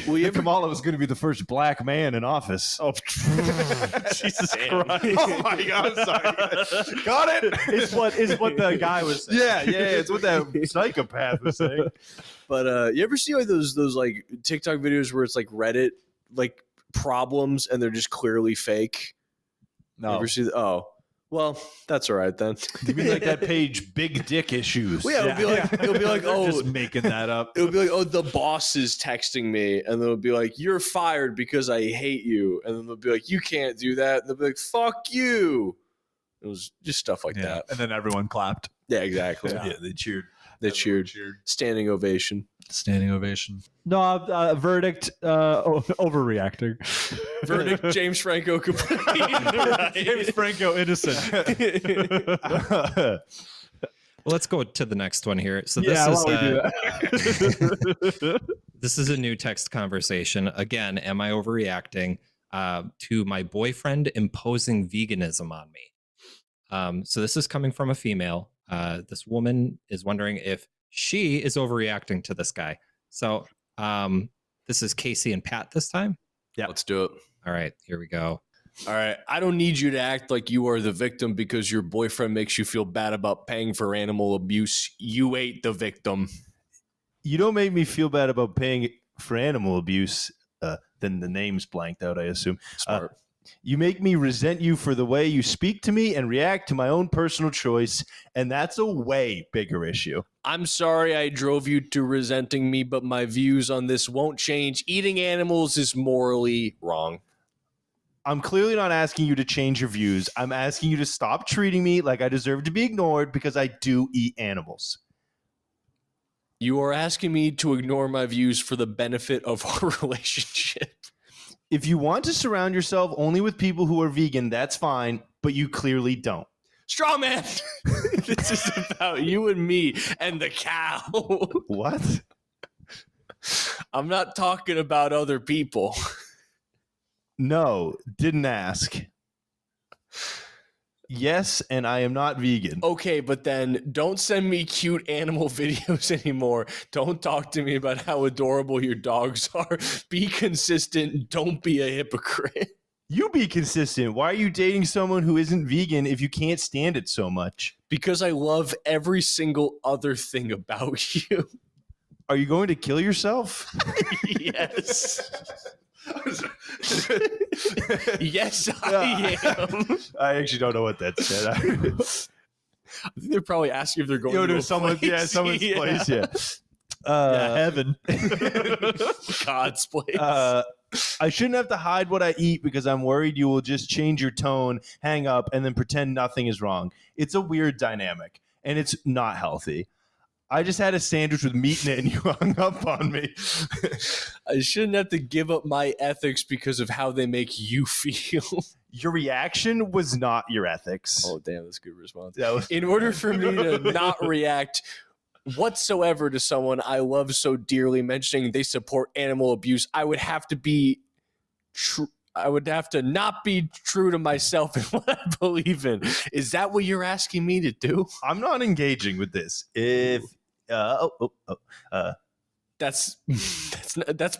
Well, you ever- Kamala was going to be the first black man in office. Oh, Jesus Christ! Oh my God! I'm sorry. Got it. Is what the guy was saying. Yeah. It's what that psychopath was saying. But you ever see like those like TikTok videos where it's like Reddit like problems and they're just clearly fake? You No. ever see? Oh, Well, that's all right then. You mean like that page, big dick issues? Well, yeah, it'll be like, oh, just making that up. it'll be like, oh, the boss is texting me, and then it'll be like, you're fired because I hate you, and then they'll be like, you can't do that, and they'll be like, fuck you. It was just stuff like that. And then everyone clapped. Yeah, exactly. Yeah, they cheered. They cheered. Standing ovation. Standing ovation. No, verdict. Overreacting. Verdict: James Franco completely right. James Franco innocent. Well, let's go to the next one here. So this this is a new text conversation. Again, am I overreacting to my boyfriend imposing veganism on me? So this is coming from a female. This woman is wondering if she is overreacting to this guy. So this is Casey and Pat this time. Yeah, let's do it. All right, here we go. All right. I don't need you to act like you are the victim because your boyfriend makes you feel bad about paying for animal abuse. You ain't the victim. You don't make me feel bad about paying for animal abuse. Then the name's blanked out, I assume. Smart. You make me resent you for the way you speak to me and react to my own personal choice, and that's a way bigger issue. I'm sorry I drove you to resenting me, but my views on this won't change. Eating animals is morally wrong. I'm clearly not asking you to change your views. I'm asking you to stop treating me like I deserve to be ignored because I do eat animals. You are asking me to ignore my views for the benefit of our relationship. If you want to surround yourself only with people who are vegan, that's fine, but you clearly don't. Straw man. This is about you and me and the cow. What? I'm not talking about other people. No, didn't ask. Yes, and I am not vegan. Okay, but then don't send me cute animal videos anymore. Don't talk to me about how adorable your dogs are. Be consistent. Don't be a hypocrite. You be consistent. Why are you dating someone who isn't vegan if you can't stand it so much? Because I love every single other thing about you. Are you going to kill yourself? Yes. Yes, I am. I actually don't know what that said. I think they're probably asking if they're going to someone, place. yeah, someone's place, yeah. Heaven. God's place. I shouldn't have to hide what I eat because I'm worried you will just change your tone, hang up, and then pretend nothing is wrong. It's a weird dynamic, and it's not healthy. I just had a sandwich with meat in it, and you hung up on me. I shouldn't have to give up my ethics because of how they make you feel. Your reaction was not your ethics. Oh, damn, that's a good response. Was- In order for me to not react whatsoever to someone I love so dearly mentioning they support animal abuse, I would have to be true. I would have to not be true to myself and what I believe in. Is that what you're asking me to do? I'm not engaging with this. If that's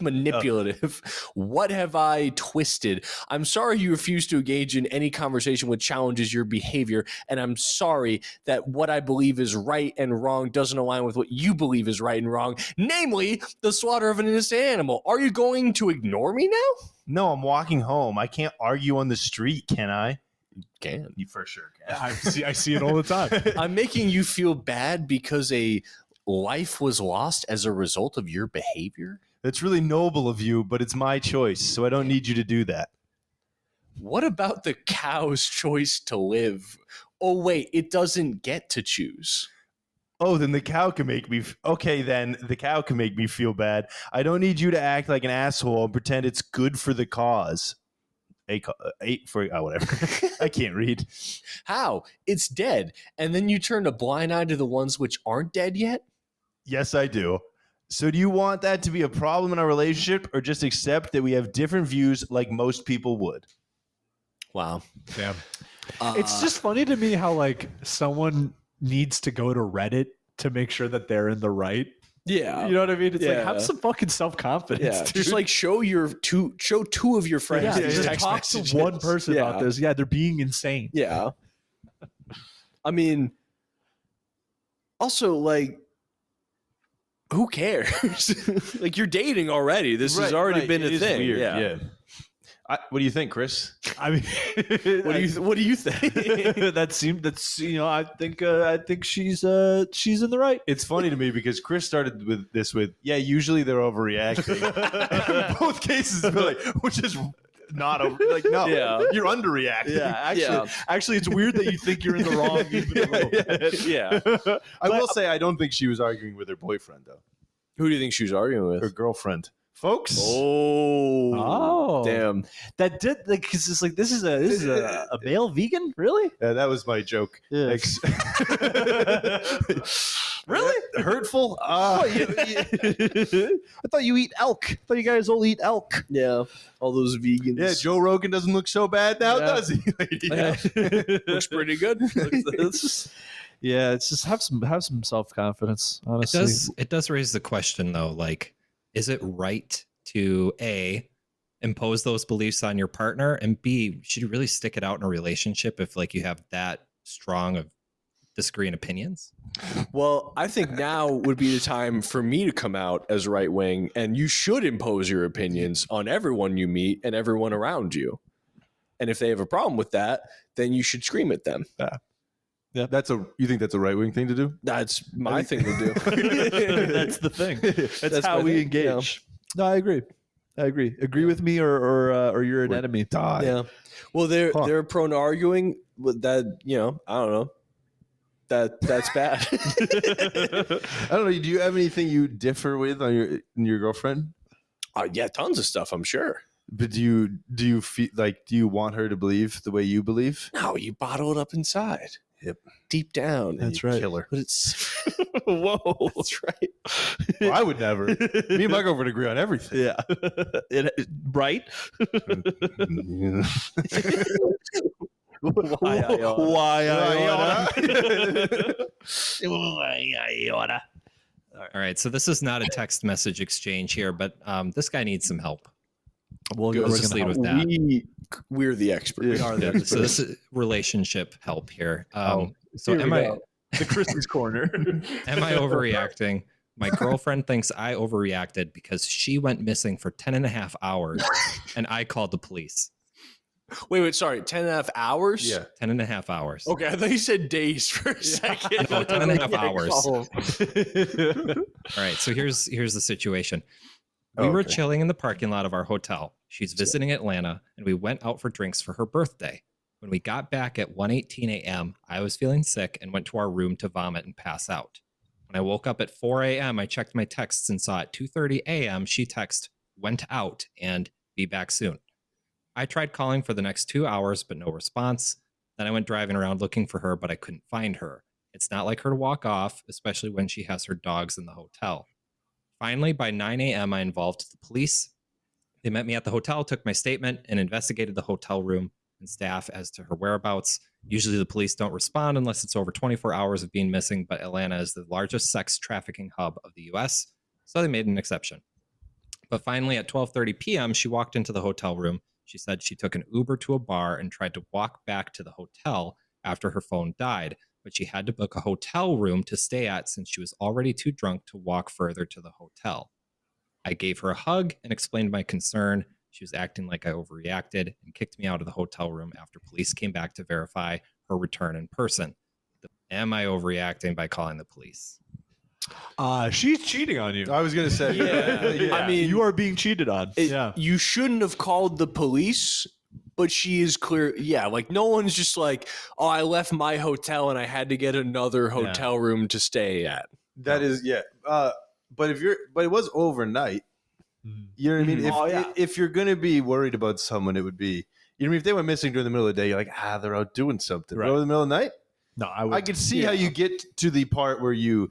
manipulative. What have I twisted? I'm sorry you refuse to engage in any conversation which challenges your behavior, and I'm sorry that what I believe is right and wrong doesn't align with what you believe is right and wrong, namely the slaughter of an innocent animal. Are you going to ignore me now? No, I'm walking home. I can't argue on the street, can I? Can. You for sure can. I see it all the time. I'm making you feel bad because a life was lost as a result of your behavior? That's really noble of you, but it's my choice, so I don't need you to do that. What about the cow's choice to live? Oh, wait, it doesn't get to choose. Oh, then the cow can make me... Okay, then the cow can make me feel bad. I don't need you to act like an asshole and pretend it's good for the cause. Whatever. I can't read. How? It's dead. And then you turn a blind eye to the ones which aren't dead yet? Yes, I do. So do you want that to be a problem in our relationship or just accept that we have different views like most people would? Wow. Damn. It's just funny to me how like someone needs to go to Reddit to make sure that they're in the right. Yeah. You know what I mean? It's like, Yeah. have some fucking self-confidence, Yeah. dude. Just like show two of your friends. Yeah, these just text talk messages. to one person about this. Yeah, they're being insane. Yeah. I mean, also, like, who cares? Like, you're dating already. This has already been It a is thing. weird, Yeah. What do you think, Chris? I mean, What do you think? I think she's in the right. It's funny to me because Chris started with this usually they're overreacting. In both cases, like, which is not no, you're underreacting. Actually, it's weird that you think you're in the wrong. Even a little bit. I will say I don't think she was arguing with her boyfriend though. Who do you think she was arguing with? Her girlfriend. Folks. Oh, damn! That did because it's like this is a male vegan, really? Yeah, that was my joke. Yeah. Really hurtful? I thought you eat elk. I thought you guys all eat elk. Yeah, all those vegans. Yeah, Joe Rogan doesn't look so bad now, does he? Looks pretty good. Yeah, it's just have some self-confidence. Honestly, It does raise the question though, like, is it right to A, impose those beliefs on your partner, and B, should you really stick it out in a relationship if like you have that strong of disagreeing opinions? Well, I think now would be the time for me to come out as right wing, and you should impose your opinions on everyone you meet and everyone around you. And if they have a problem with that, then you should scream at them. Yeah. You think that's a right wing thing to do? That's my thing to do. That's the thing. That's how we thing, engage. No, I agree. Agree with me, or you're an enemy. Die. Yeah. Well, they're prone to arguing with that. I don't know. That's bad. I don't know. Do you have anything you differ with on your girlfriend? Yeah, tons of stuff, I'm sure. But do you feel like, do you want her to believe the way you believe? No, you bottle it up inside. Yep. Deep down. That's right. Killer. But it's whoa. That's right. Well, I would never. Me and my girlfriend agree on everything. Yeah. Right? Why I oughta. All right, so this is not a text message exchange here, but this guy needs some help. We'll just lead with that. We're the experts. We are the experts. So this is relationship help here. So Here am we I go. The Christmas corner? am I overreacting? My girlfriend thinks I overreacted because she went missing for 10 and a half hours and I called the police. Wait, sorry, 10 and a half hours? Yeah. 10 and a half hours. Okay, I thought you said days for a second. No, 10 and a half hours. Oh. All right, so here's the situation. We were chilling in the parking lot of our hotel. She's visiting Atlanta, and we went out for drinks for her birthday. When we got back at 1:18 a.m., I was feeling sick and went to our room to vomit and pass out. When I woke up at 4 a.m., I checked my texts and saw at 2:30 a.m. she texted, "Went out and be back soon." I tried calling for the next 2 hours, but no response. Then I went driving around looking for her, but I couldn't find her. It's not like her to walk off, especially when she has her dogs in the hotel. Finally, by 9 a.m., I involved the police. They met me at the hotel, took my statement, and investigated the hotel room and staff as to her whereabouts. Usually the police don't respond unless it's over 24 hours of being missing, but Atlanta is the largest sex trafficking hub of the U.S., so they made an exception. But finally, at 12:30 p.m., she walked into the hotel room. She said she took an Uber to a bar and tried to walk back to the hotel after her phone died, but she had to book a hotel room to stay at since she was already too drunk to walk further to the hotel. I gave her a hug and explained my concern. She was acting like I overreacted and kicked me out of the hotel room after police came back to verify her return in person. Am I overreacting by calling the police? She's cheating on you. I was going to say. Yeah. I mean, you are being cheated on. You shouldn't have called the police, but she is clear. Yeah, like no one's just like, oh, I left my hotel and I had to get another hotel room to stay at. That is, yeah. But it was overnight. You know what I mean? If you're going to be worried about someone, it would be, you know what I mean? If they went missing during the middle of the day, you're like, they're out doing something. Right. But in the middle of the night? No, I could see how you get to the part where you,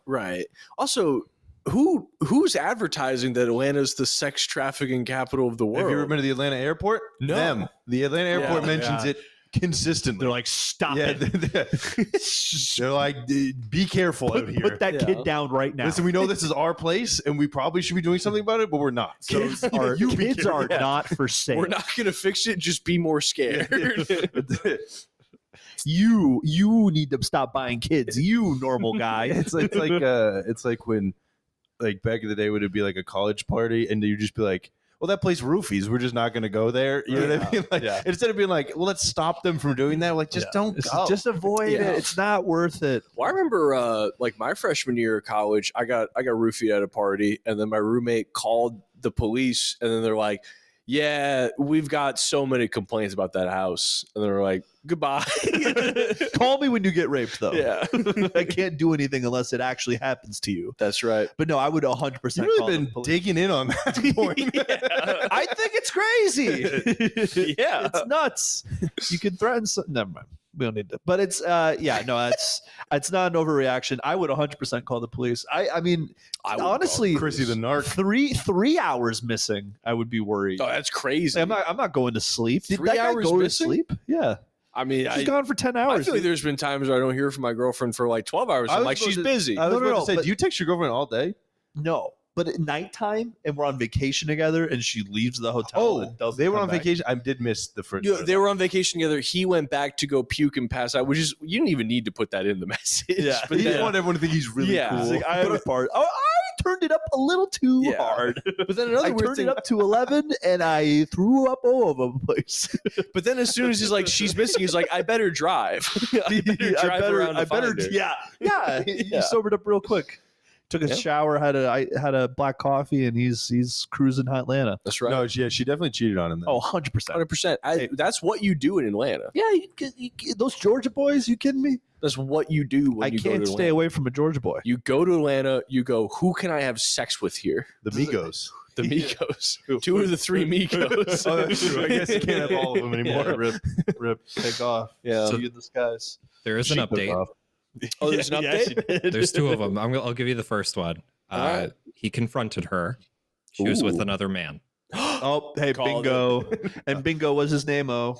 Right. Also, who's advertising that Atlanta's the sex trafficking capital of the world? Have you ever been to the Atlanta airport? No. Them. The Atlanta airport mentions it consistently. They're like, stop it. They're like, be careful out here. Put that kid down right now. Listen, we know this is our place, and we probably should be doing something about it, but we're not. So kids are not for sale. We're not going to fix it. Just be more scared. You need to stop buying kids. You normal guy. It's like when, like back in the day, would it be like a college party, and you just be like, well, that place roofies. We're just not going to go there. You know what I mean? Like, instead of being like, well, let's stop them from doing that. Like, just don't go. Just avoid it. It's not worth it. Well, I remember like my freshman year of college, I got roofied at a party, and then my roommate called the police, and then they're like, yeah, we've got so many complaints about that house. And they're like, goodbye. Call me when you get raped, though. Yeah. I can't do anything unless it actually happens to you. That's right. But no, I would 100% You've really been digging in on that point. I think it's crazy. Yeah. It's nuts. You can threaten never mind. We don't need to. But it's it's not an overreaction. I would 100% call the police. I mean, honestly, Chrissy the narc. 3 hours missing, I would be worried. Oh, that's crazy. I'm not going to sleep. Did 3 that guy hours go missing? to sleep? Yeah. I mean, She's gone for 10 hours. I feel like there's been times where I don't hear from my girlfriend for like 12 hours. I'm like, she's busy. I was about to say, but- do you text your girlfriend all day? No. But at nighttime, and we're on vacation together, and she leaves the hotel. And doesn't they were come on back. vacation. I did miss the first. They were on vacation together. He went back to go puke and pass out, which is, you didn't even need to put that in the message. Yeah. But he just wanted everyone to think he's really cool. He's like, I have a part. Oh, I turned it up a little too hard. But then another I weird turned thing, it up to 11, and I threw up all over the place. but then as soon as he's like, she's missing, he's like, I better drive. I better drive around to find her. Yeah. He sobered up real quick. Took a shower, had a black coffee, and he's cruising Atlanta. That's right. No, she definitely cheated on him. Then. Oh, 100%. 100%. That's what you do in Atlanta. Yeah, those Georgia boys, you kidding me? That's what you do when I you go to can't Atlanta. stay away from a Georgia boy. You go to Atlanta, you go, who can I have sex with here? The Migos. The Migos. 2 of the 3 Migos. Oh, that's true. I guess you can't have all of them anymore. Yeah. Rip, take off. Yeah. See you in the skies. There is an update. Oh, there's an update? There's 2 of them. I'll give you the first one. Alright. He confronted her. She was with Ooh. another man. Oh, hey, Called bingo. And bingo was his name, The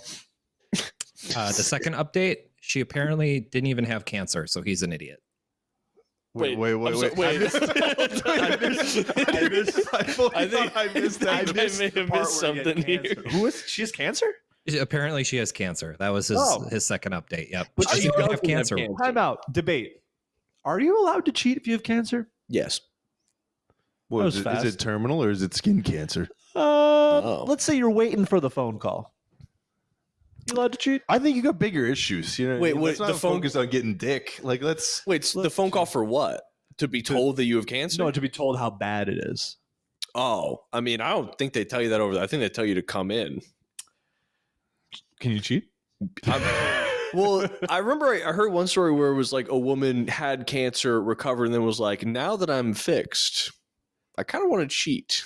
second update, she apparently didn't even have cancer, so he's an idiot. Wait. I missed that. I may have missed something here. She has cancer? Apparently she has cancer. That was his second update. Yep. But She she doesn't have doesn't have cancer. cancer. Time out. Debate. Are you allowed to cheat if you have cancer? Yes. What, That was is fast. it terminal or is it skin cancer? Let's say you're waiting for the phone call. You allowed to cheat? I think you got bigger issues. You know, what I Wait, mean? wait, Let's not the phone- focus on getting dick. Like, let's. Wait, the phone call for what? To be told that you have cancer? No, to be told how bad it is. Oh, I mean, I don't think they tell you that over there. I think they tell you to come in. Can you cheat? Well, I remember I heard one story where it was like a woman had cancer, recovered, and then was like, now that I'm fixed, I kind of want to cheat.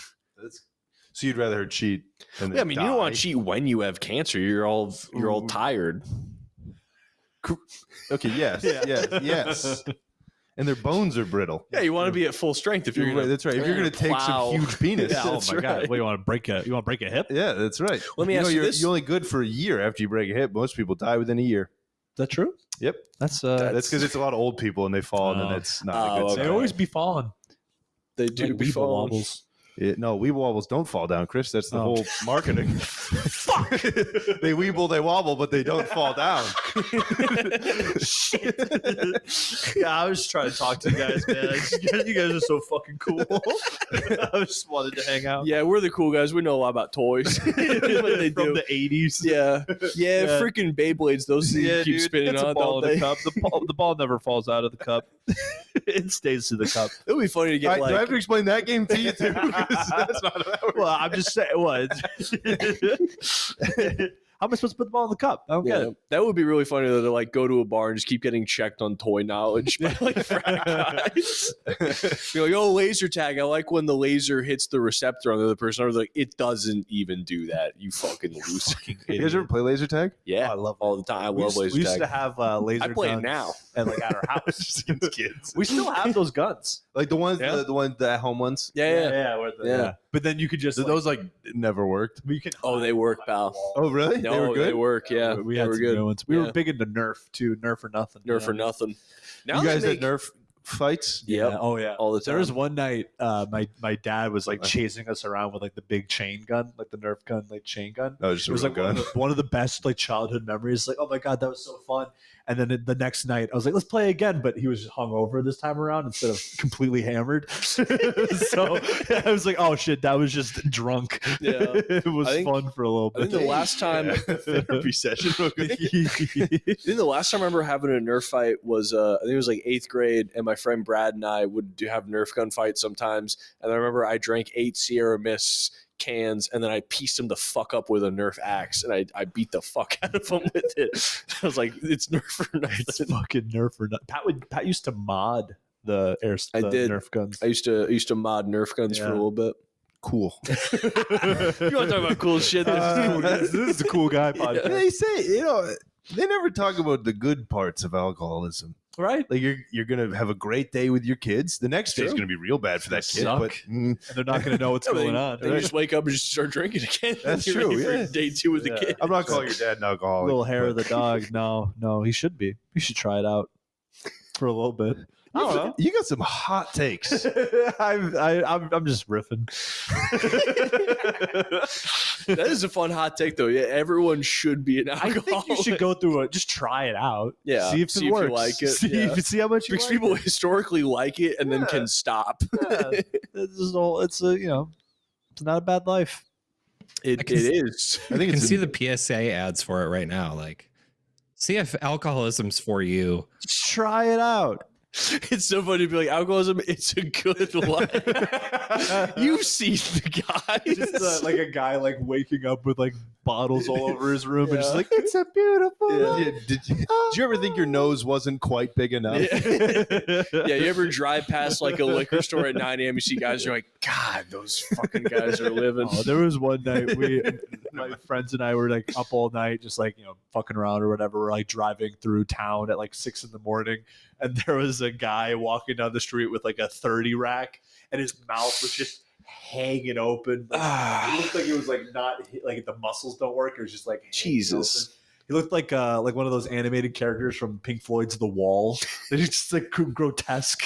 So you'd rather her cheat? Than Yeah, I mean, you don't want to die? cheat when you have cancer. You're all tired. Okay. Yes. Yes. And their bones are brittle. Yeah, you want to be at full strength if you're Right, going to. that's right. If you're going to take plow. some huge penis, Yeah, oh that's my god! right. What, you want to break a hip? Is Yeah, that's right. Let me ask you this. You're only good for a year after you break a hip. Most people die within a year. that true? Yep. That's That's because it's a lot of old people and they fall, and then it's not a good okay. sign. they always be falling. They do Like be weeble falling. wobbles. No, weeble wobbles don't fall down, Chris. That's the Oh. whole marketing. Fuck! They weeble, they wobble, but they don't fall down. Yeah, I was just trying to talk to you guys, man. You guys are so fucking cool. I just wanted to hang out. Yeah, we're the cool guys. We know a lot about toys. What they From do. the 80s. Yeah. Yeah. Freaking Beyblades. Those things keep spinning it's a on ball all in the day. cup. The ball never falls out of the cup. It stays to the cup. It would be funny to get Do I like. have to explain that game to you too? 'Cause that's not how that works. Well, I'm just saying. What? How am I supposed to put the ball in the cup? I don't get Yeah, it. that would be really funny though, to like go to a bar and just keep getting checked on toy knowledge by like frat guys. You're like, oh, laser tag. I like when the laser hits the receptor on the other person. I was like, it doesn't even do that. You fucking loser. You guys ever play laser tag? Yeah, I love all the time. I love laser we used tag. to have laser I play it guns now. and like at our house. Just against kids. We still have those guns. Like the ones, Yeah. the at home ones. Yeah. yeah. But then you could just Those like never worked. you can Oh, they work, pal. Oh, really? No, they were good. They work. Yeah, we they had were some good. good ones. We Yeah. were big into Nerf too. Nerf or nothing. Nerf or nothing. Now You guys they had Nerf fights? Yep. Yeah. Oh yeah. all the time. There was one night, my dad was like chasing us around with like the big chain gun, like the Nerf gun, like chain gun. No, just It was a like real gun. one of the best like childhood memories. Like, oh my god, that was so fun. And then the next night, I was like, let's play again. But he was hungover this time around instead of completely hammered. So I was like, oh shit, that was just drunk. Yeah. It was fun for a little bit. I think the last time therapy session. I think the last time I remember having a Nerf fight was I think it was like 8th grade, and my friend Brad and I would have Nerf gun fights sometimes. And I remember I drank 8 Sierra Mist cans, and then I pieced him the fuck up with a Nerf axe, and I beat the fuck out of him with it. I was like, it's Nerf or nothing. It's fucking Nerf or nothing. Pat used to mod the Nerf guns. I used to mod Nerf guns for a little bit. Cool. You want to talk about cool shit? This is the cool guy podcast. They say, they never talk about the good parts of alcoholism. Right? Like you're gonna have a great day with your kids. The next day is gonna be real bad for that kid. Suck. But And they're not going to know what's going on. Then you just wake up and just start drinking again. That's You're true, ready yeah. for day 2 with the kid. I'm not calling your dad an alcoholic. Little hair of but- the dog. No, he should be. You should try it out for a little bit. I don't know. You got some hot takes. I'm just riffing. That is a fun hot take, though. Yeah, everyone should be an I alcoholic. think you should go through it. Just try it out. Yeah, See if see it if you works. like it, See, yeah. see how much you Because like people it. historically like it and then can stop. Yeah. It's not a bad life. It can see- is. I think You can it's see the PSA ads for it right now. Like, see if alcoholism's for you. Just try it out. It's so funny to be like, alcoholism, it's a good life. You see the guy. Just like a guy like waking up with like bottles all over his room and just Yeah. like, it's a beautiful Yeah. life. Yeah, did you ever think your nose wasn't quite big enough? Yeah, you ever drive past like a liquor store at 9 a.m. You see guys, you're like, God, those fucking guys are living. Oh, there was one night my friends and I were like up all night, just like, fucking around or whatever. We're like driving through town at like 6 a.m. And there was a guy walking down the street with like a 30 rack and his mouth was just hanging open. Like, it looked like it was like not like the muscles don't work. It was just like hanging Jesus. open. He looked like one of those animated characters from Pink Floyd's The Wall. It's just like grotesque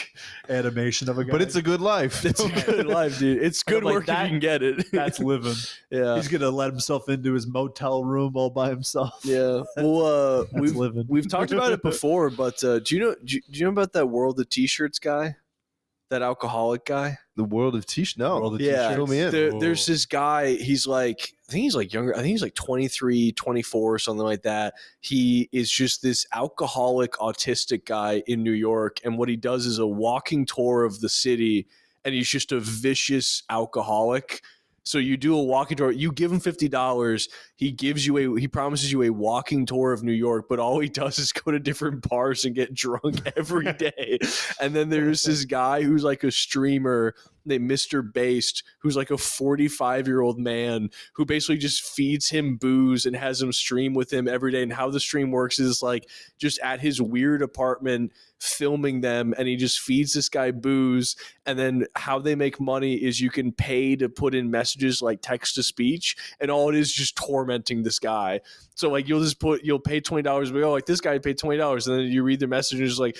animation of a guy. But it's a good life. It's a good life, dude. It's good Like work that- if you can get it. that's living. Yeah. He's gonna let himself into his motel room all by himself. Yeah. Well, That's living. we've talked about it before, but do you know about that World of T-shirts guy? That alcoholic guy? The world of t-shirt. No, World of Yeah. Fill me in. There's this guy, he's like, I think he's like younger. I think he's like 23, 24 or something like that. He is just this alcoholic, autistic guy in New York. And what he does is a walking tour of the city, and he's just a vicious alcoholic. So you do a walking tour, you give him $50. He promises you a walking tour of New York, but all he does is go to different bars and get drunk every day. And then there's this guy who's like a streamer named Mr. Based, who's like a 45-year-old man who basically just feeds him booze and has him stream with him every day. And how the stream works is like just at his weird apartment filming them, and he just feeds this guy booze. And then how they make money is you can pay to put in messages like text to speech, and all it is just tormenting this guy. So like you'll pay $20, but like this guy paid $20, and then you read the message and it's like,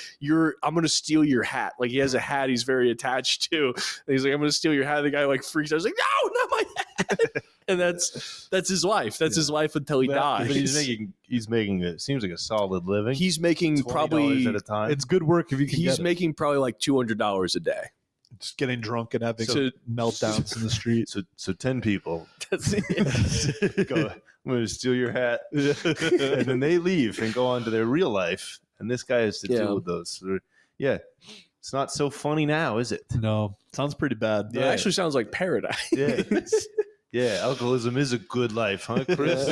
I'm gonna steal your hat. Like he has a hat he's very attached to. And he's like, I'm gonna steal your hat. The guy like freaks out. He's like, no, not my hat. And that's his life. That's his life until he dies. But he's making it seems like a solid living. He's making $20 probably at a time. It's good work if you can he's get it. making probably like $200 a day. Just getting drunk and having So- meltdowns in the street. so 10 people That's it. go, I'm going to steal your hat. And then they leave and go on to their real life. And this guy has to Yeah. deal with those. So, yeah. It's not so funny now, is it? No, sounds pretty bad. It actually sounds like paradise. Yeah. Yeah. Alcoholism is a good life, huh, Chris?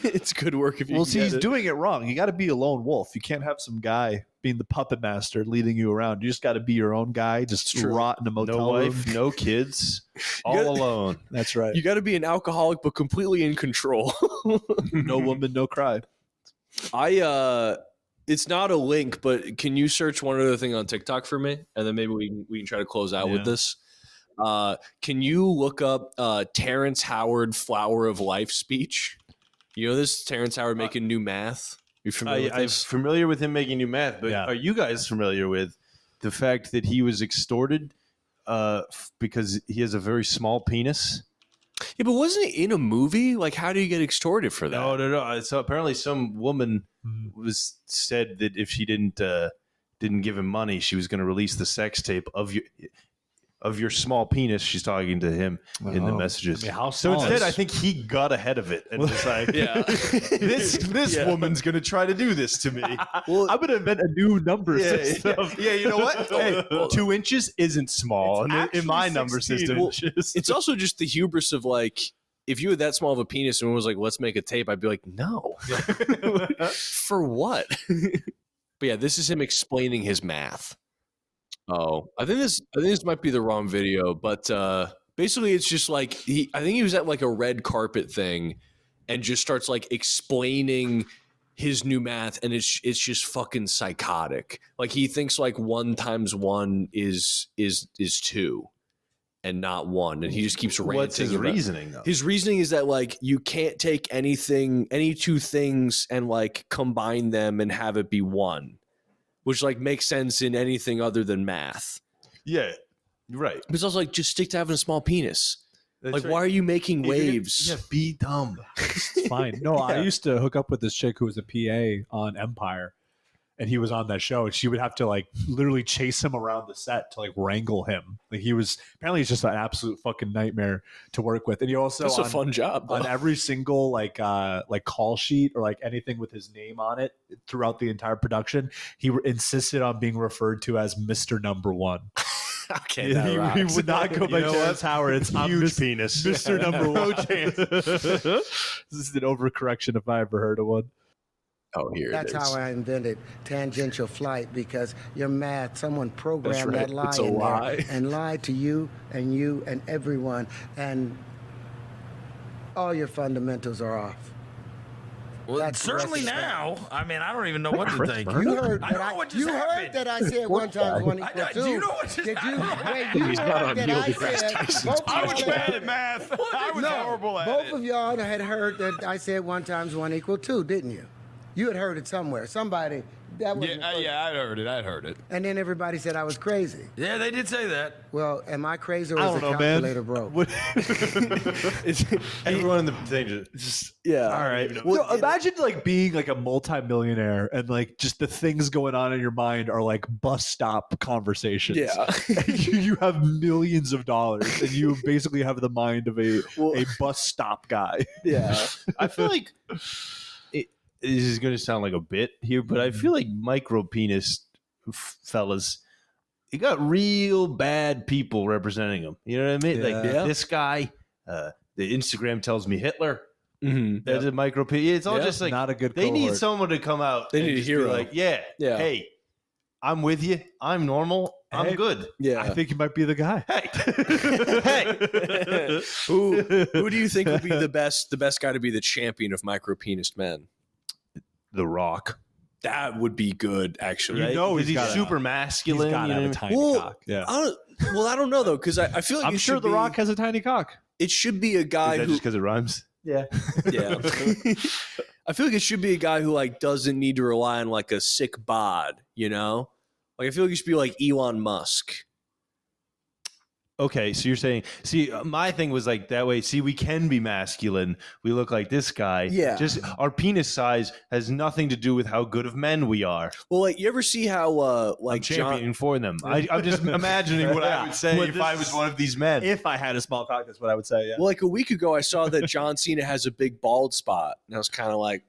It's good work if you Well, can see, get he's it. doing it wrong. You got to be a lone wolf. You can't have some guy being the puppet master leading you around. You just got to be your own guy. Just True. rot in a motel No room. wife, no kids, all gotta- alone. That's right. You got to be an alcoholic, but completely in control. No woman, no cry. It's not a link, but can you search one other thing on TikTok for me, and then maybe we can try to close out with Yeah. this. Can you look up Terrence Howard "Flower of Life" speech? You know this Terrence Howard making new math. You familiar with I'm this? familiar with him making new math, but Yeah. are you guys familiar with the fact that he was extorted because he has a very small penis? Yeah, but wasn't it in a movie? Like, how do you get extorted for that? No. So apparently, some woman said that if she didn't give him money, she was going to release the sex tape of your small penis. She's talking to him in the messages. I mean, how so small instead, is- I think he got ahead of it and was like, Yeah. this woman's going to try to do this to me. Well, I'm going to invent a new number system. Yeah, you know what? Hey, 2 inches isn't small in my number system. Well, it's also just the hubris of like, if you had that small of a penis and someone was like, let's make a tape, I'd be like, no. For what? But yeah, this is him explaining his math. Oh, I think this might be the wrong video, but basically it's just like I think he was at like a red carpet thing and just starts like explaining his new math, and it's just fucking psychotic. Like he thinks like 1 times 1 is 2 and not 1, and he just keeps ranting. What's his reasoning though? His reasoning is that like you can't take any 2 things and like combine them and have it be 1. Which like makes sense in anything other than math. Yeah, right. But it's also like, just stick to having a small penis. That's Like, right. why are you making waves? Yeah, be dumb. It's fine. No, I used to hook up with this chick who was a PA on Empire, and he was on that show, and she would have to like literally chase him around the set to like wrangle him. Like he was apparently he's just an absolute fucking nightmare to work with. And he also That's a fun job, though. on every single like call sheet or like anything with his name on it throughout the entire production, he insisted on being referred to as Mr. Number One. Okay, he would not go by Terrence Howard. It's Huge penis. Mr. Number One. This is an overcorrection if I ever heard of one. Oh, here That's it is. how I invented tangential flight, because your math, someone programmed right. that lie It's a in lie. there and lied to you and everyone, and all your fundamentals are off. Well, That's certainly recipe. now. I mean, I don't even know what to think. You heard I that know what just you happened. heard that I said 1 times 1 equals 2. Do you know what just Did you? happened? Wait, you heard that I said both I of was you bad said- at math. I was horrible at both it. of y'all had heard that I said 1 times 1 equals 2, didn't you? You had heard it somewhere. Somebody that was. Yeah, I'd heard it. And then everybody said I was crazy. Yeah, they did say that. Well, am I crazy or I is the don't know, man. calculator broke? What- Everyone in the thing just Yeah. all right. Well, imagine like being like a multimillionaire and like just the things going on in your mind are like bus stop conversations. Yeah. you have millions of dollars and you basically have the mind of a bus stop guy. Yeah. I feel like this is going to sound like a bit here, but I feel like micro penis fellas, you got real bad people representing them. You know what I mean? Like Yeah. this guy, the Instagram tells me Hitler. Mm-hmm. That's a micro penis. It's all Yeah. just like Not a good they need cohort. someone to come out. They and need a just be hero. like, yeah, Yeah. hey, I'm with you. I'm normal. I'm Hey. good. Yeah. I think you might be the guy. Hey. Who do you think would be the best guy to be the champion of micro penis men? The Rock. That would be good, actually. Right? know 'Cause he's he's gotta- super He's masculine. got to you have know a what tiny Well, cock. Yeah. I don't know though, because I feel like I'm it sure should The be- Rock has a tiny cock. It should be a I guy mean? Is that who. just because it rhymes? Yeah. Yeah. I feel like it should be a guy who like doesn't need to rely on like a sick bod, you know? Like I feel like it should be like Elon Musk. Okay, so you're saying, my thing was like that way. See, we can be masculine. We look like this guy. Yeah. Just our penis size has nothing to do with how good of men we are. Well, like you ever see how I'm like championing for them. I'm just imagining what I would say Well, if I was one of these men. If I had a small cock, that's what I would say. Yeah. Well, like a week ago, I saw that John Cena has a big bald spot, and I was kind of like,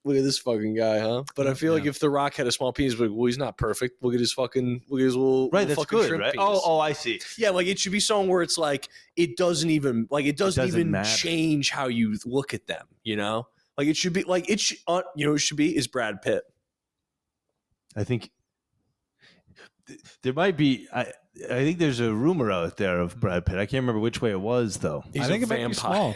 "Look at this fucking guy, huh?" But I feel like if The Rock had a small penis, like, well, he's not perfect. Look at his little Right, that's fucking good, shrimp right? penis. Oh, I see. Yeah, like it should be something where it's like it doesn't even matter. change how you look at them. You know, like it should be like it should. You know, what it should be is Brad Pitt. I think there might be. I think there's a rumor out there of Brad Pitt. I can't remember which way it was though. He's I think a it might be vampire. small.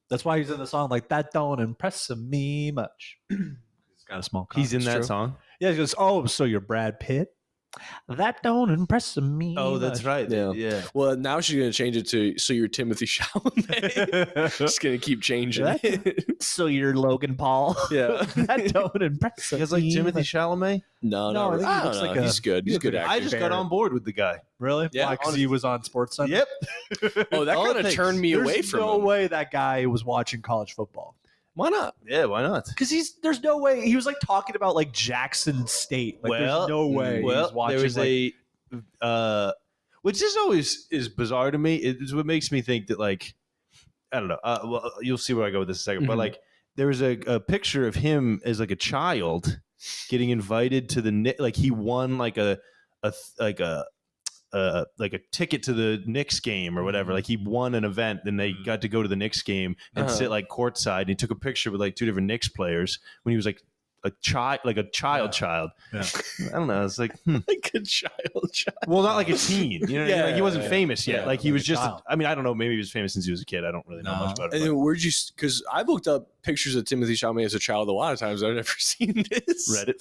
That's why he's in the song like that. Don't impress me much. He's got a small cock. He's in It's that true. song. Yeah, he goes, "Oh, so you're Brad Pitt?" That don't impress me. Oh, that's right. Yeah. Well, now she's gonna change it to so you're Timothy Chalamet. She's gonna keep changing it. So you're Logan Paul. Yeah. That don't impress You guys like Timothy Chalamet? No, No, I think he I looks don't like know. a- He's good. He's a good actor. I just got on board with the guy. Really? Yeah, because he was on SportsCenter. Yep. Oh, that All kind it of takes. turned me There's away from no him. way that guy was watching college football. Why not? Yeah, why not? Because there's no way he was like talking about like Jackson State. Like, there's no way Well, he's watching. there was like, which is always is bizarre to me. It's what makes me think that, like, I don't know. Well, you'll see where I go with this in a second. But like, there was a picture of him as like a child getting invited to the like he won like a ticket to the Knicks game or whatever. Like he won an event, then they got to go to the Knicks game and sit like courtside. And he took a picture with like two different Knicks players when he was like a child. Yeah. I don't know. It's like Like a child. well, not like a teen. You know, what I mean? Like he wasn't famous yet. Yeah, like he like was a just. child. I mean, I don't know. Maybe he was famous since he was a kid. I don't really know much about And it. then where'd you? Because I've looked up pictures of Timothy Chalamet as a child a lot of times. I've never seen this. Reddit.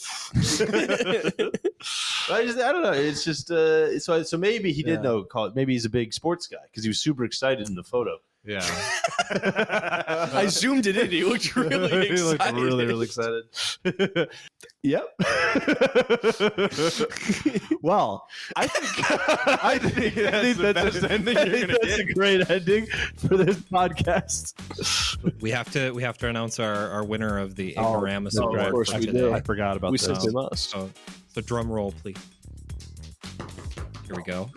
I don't know. It's just so maybe he did know college. Maybe he's a big sports guy because he was super excited in the photo. yeah. I zoomed it in. He looked really excited. He looked really excited. Yep. Well, I think that's the best ending you're gonna get. A great ending for this podcast. We have to announce our winner of the Oh, Igorama no, of subreddit course for we today. do. I forgot about We this. simply must. So drum roll, please. Here we go.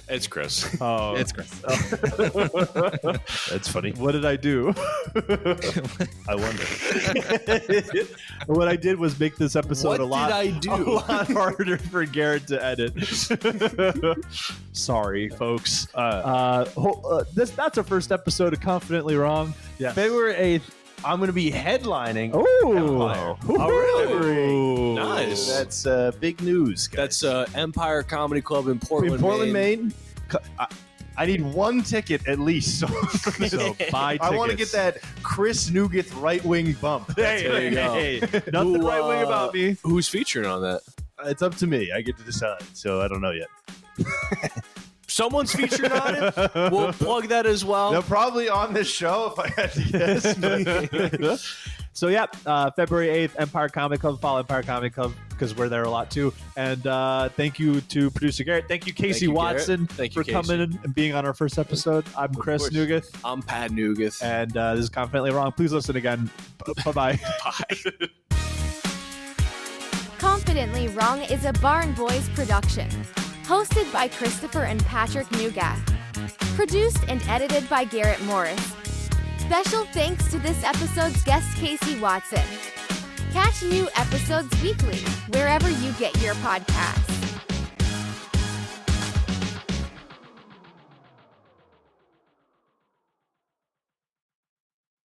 It's Chris. Oh, It's Chris. That's funny. what did I do? I wonder. What I did was make this episode What a lot did I do? harder for Garrett to edit. Sorry, folks. That's our first episode of Confidently Wrong. Yeah. February 8th, I'm going to be headlining. Oh, Empire. Oh, really? Ooh. Nice. That's big news, guys. That's Empire Comedy Club in Portland, in Portland, Maine. I need one ticket at least. So buy I want to tickets. get that Chris Nugent right wing bump. There you go. Nothing Who, right wing about me. Who's featuring on that? It's up to me. I get to decide. So I don't know yet. Someone's featured on it. We'll plug that as well. They're probably on this show if I had to guess. So yeah, February 8th, Empire Comedy Club. Follow Empire Comedy Club because we're there a lot too. And thank you to producer Garrett. Thank you, Casey you, Garrett. Watson, Thank you, for coming in and being on our first episode. I'm Chris course. Nugent, I'm Pat Nugent. and this is Confidently Wrong. Please listen again. Bye-bye. Bye. Confidently Wrong is a Barn Boys production. Hosted by Christopher and Patrick Nugat. Produced and edited by Garrett Morris. Special thanks to this episode's guest Casey Watson. Catch new episodes weekly, wherever you get your podcasts.